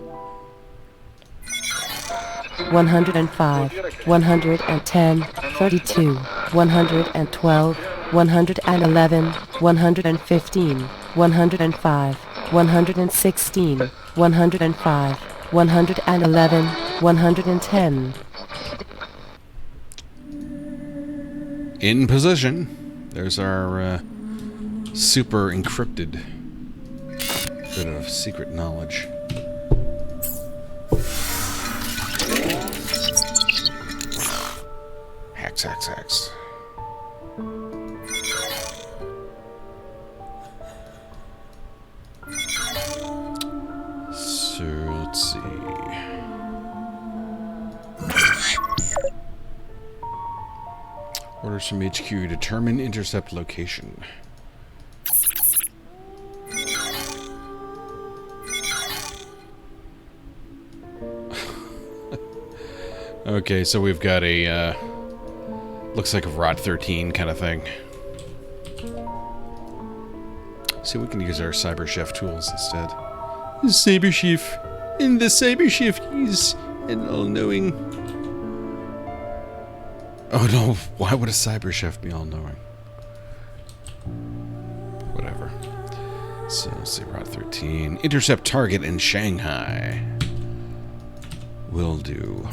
105, 110, 32, 112, 111, 115, 105, 116, 105, 111, 110. In position. There's our super encrypted bit of secret knowledge. Hacks, hacks, hacks. So let's see. Orders from HQ. Determine intercept location. Okay, so we've got a, looks like a Rod 13 kind of thing. See, we can use our Cyber Chef tools instead. Cyber Chef. And the Cyber Chef is an all-knowing. Oh no, why would a Cyber Chef be all-knowing? Whatever. So, let's see, Rod 13. Intercept target in Shanghai. Will do.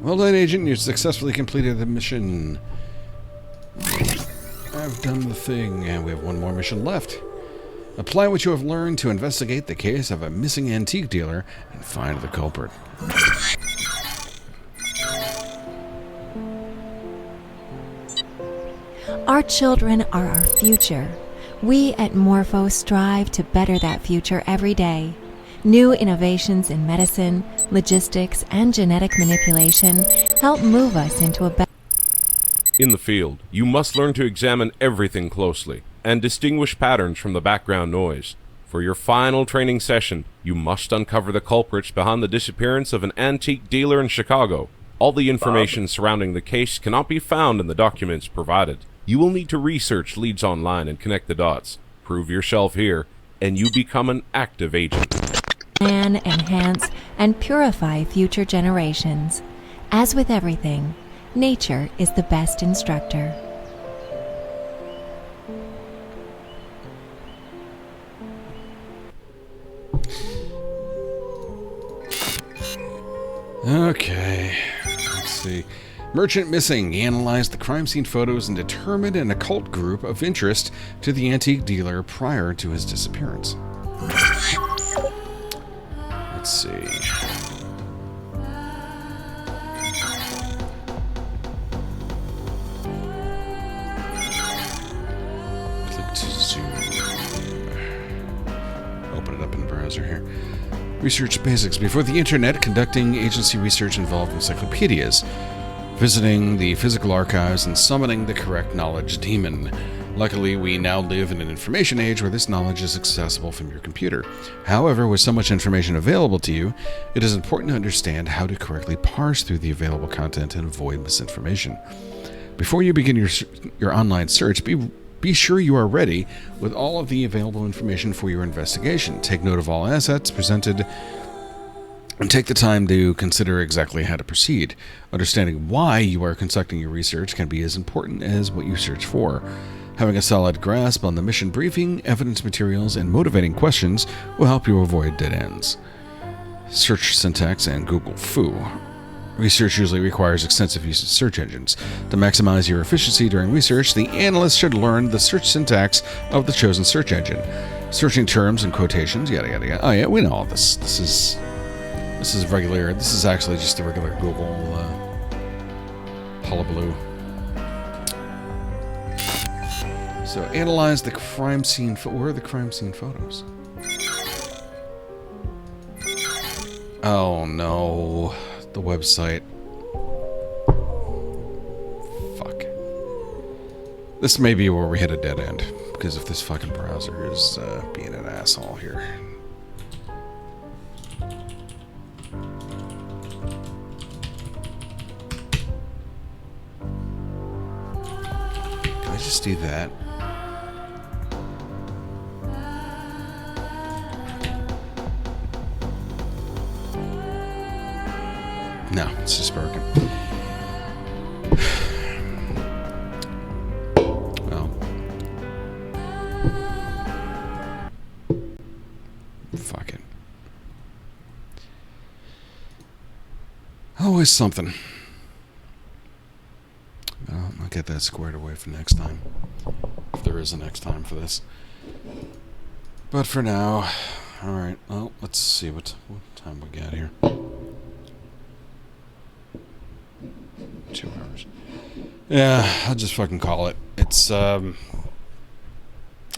Well done, Agent. You successfully completed the mission. I've done the thing, and we have one more mission left. Apply what you have learned to investigate the case of a missing antique dealer and find the culprit. Our children are our future. We at Morpho strive to better that future every day. New innovations in medicine, logistics, and genetic manipulation help move us into a better. In the field, you must learn to examine everything closely and distinguish patterns from the background noise. For your final training session, you must uncover the culprits behind the disappearance of an antique dealer in Chicago. All the information surrounding the case cannot be found in the documents provided. You will need to research leads online and connect the dots. Prove yourself here, and you become an active agent. Plan, enhance, and purify future generations. As with everything, nature is the best instructor. Okay. Let's see. Merchant missing. He analyzed the crime scene photos and determined an occult group of interest to the antique dealer prior to his disappearance. Let's see. Click to zoom. Open it up in the browser here. Research basics. Before the internet, conducting agency research involved encyclopedias, visiting the physical archives, and summoning the correct knowledge demon. Luckily, we now live in an information age where this knowledge is accessible from your computer. However, with so much information available to you, it is important to understand how to correctly parse through the available content and avoid misinformation. Before you begin your online search, be sure you are ready with all of the available information for your investigation. Take note of all assets presented and take the time to consider exactly how to proceed. Understanding why you are conducting your research can be as important as what you search for. Having a solid grasp on the mission briefing, evidence materials, and motivating questions will help you avoid dead ends. Search syntax and Google Foo. Research usually requires extensive use of search engines. To maximize your efficiency during research, the analyst should learn the search syntax of the chosen search engine. Searching terms and quotations, yada yada yada. Oh yeah, we know all this. This is regular. This is actually just a regular Google hullabaloo. So analyze the crime scene. Where are the crime scene photos? Oh no, the website. Fuck. This may be where we hit a dead end because if this fucking browser is being an asshole here. Can I just do that? No, it's just broken. Well. Fuck it. Always something. Well, I'll get that squared away for next time. If there is a next time for this. But for now, alright, well, let's see what time we got here. 2 hours. Yeah, I'll just fucking call it. It's, I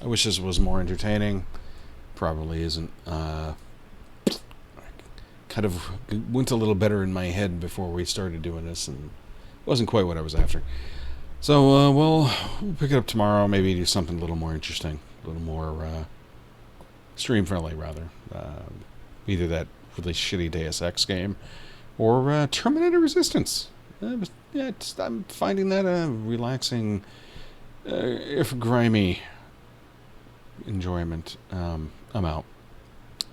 wish this was more entertaining. Probably isn't. Kind of went a little better in my head before we started doing this, and it wasn't quite what I was after. So, we'll pick it up tomorrow, maybe do something a little more interesting, a little more, stream-friendly, rather. Either that really shitty Deus Ex game, or, Terminator Resistance. I'm finding that a relaxing, if grimy, enjoyment. I'm out.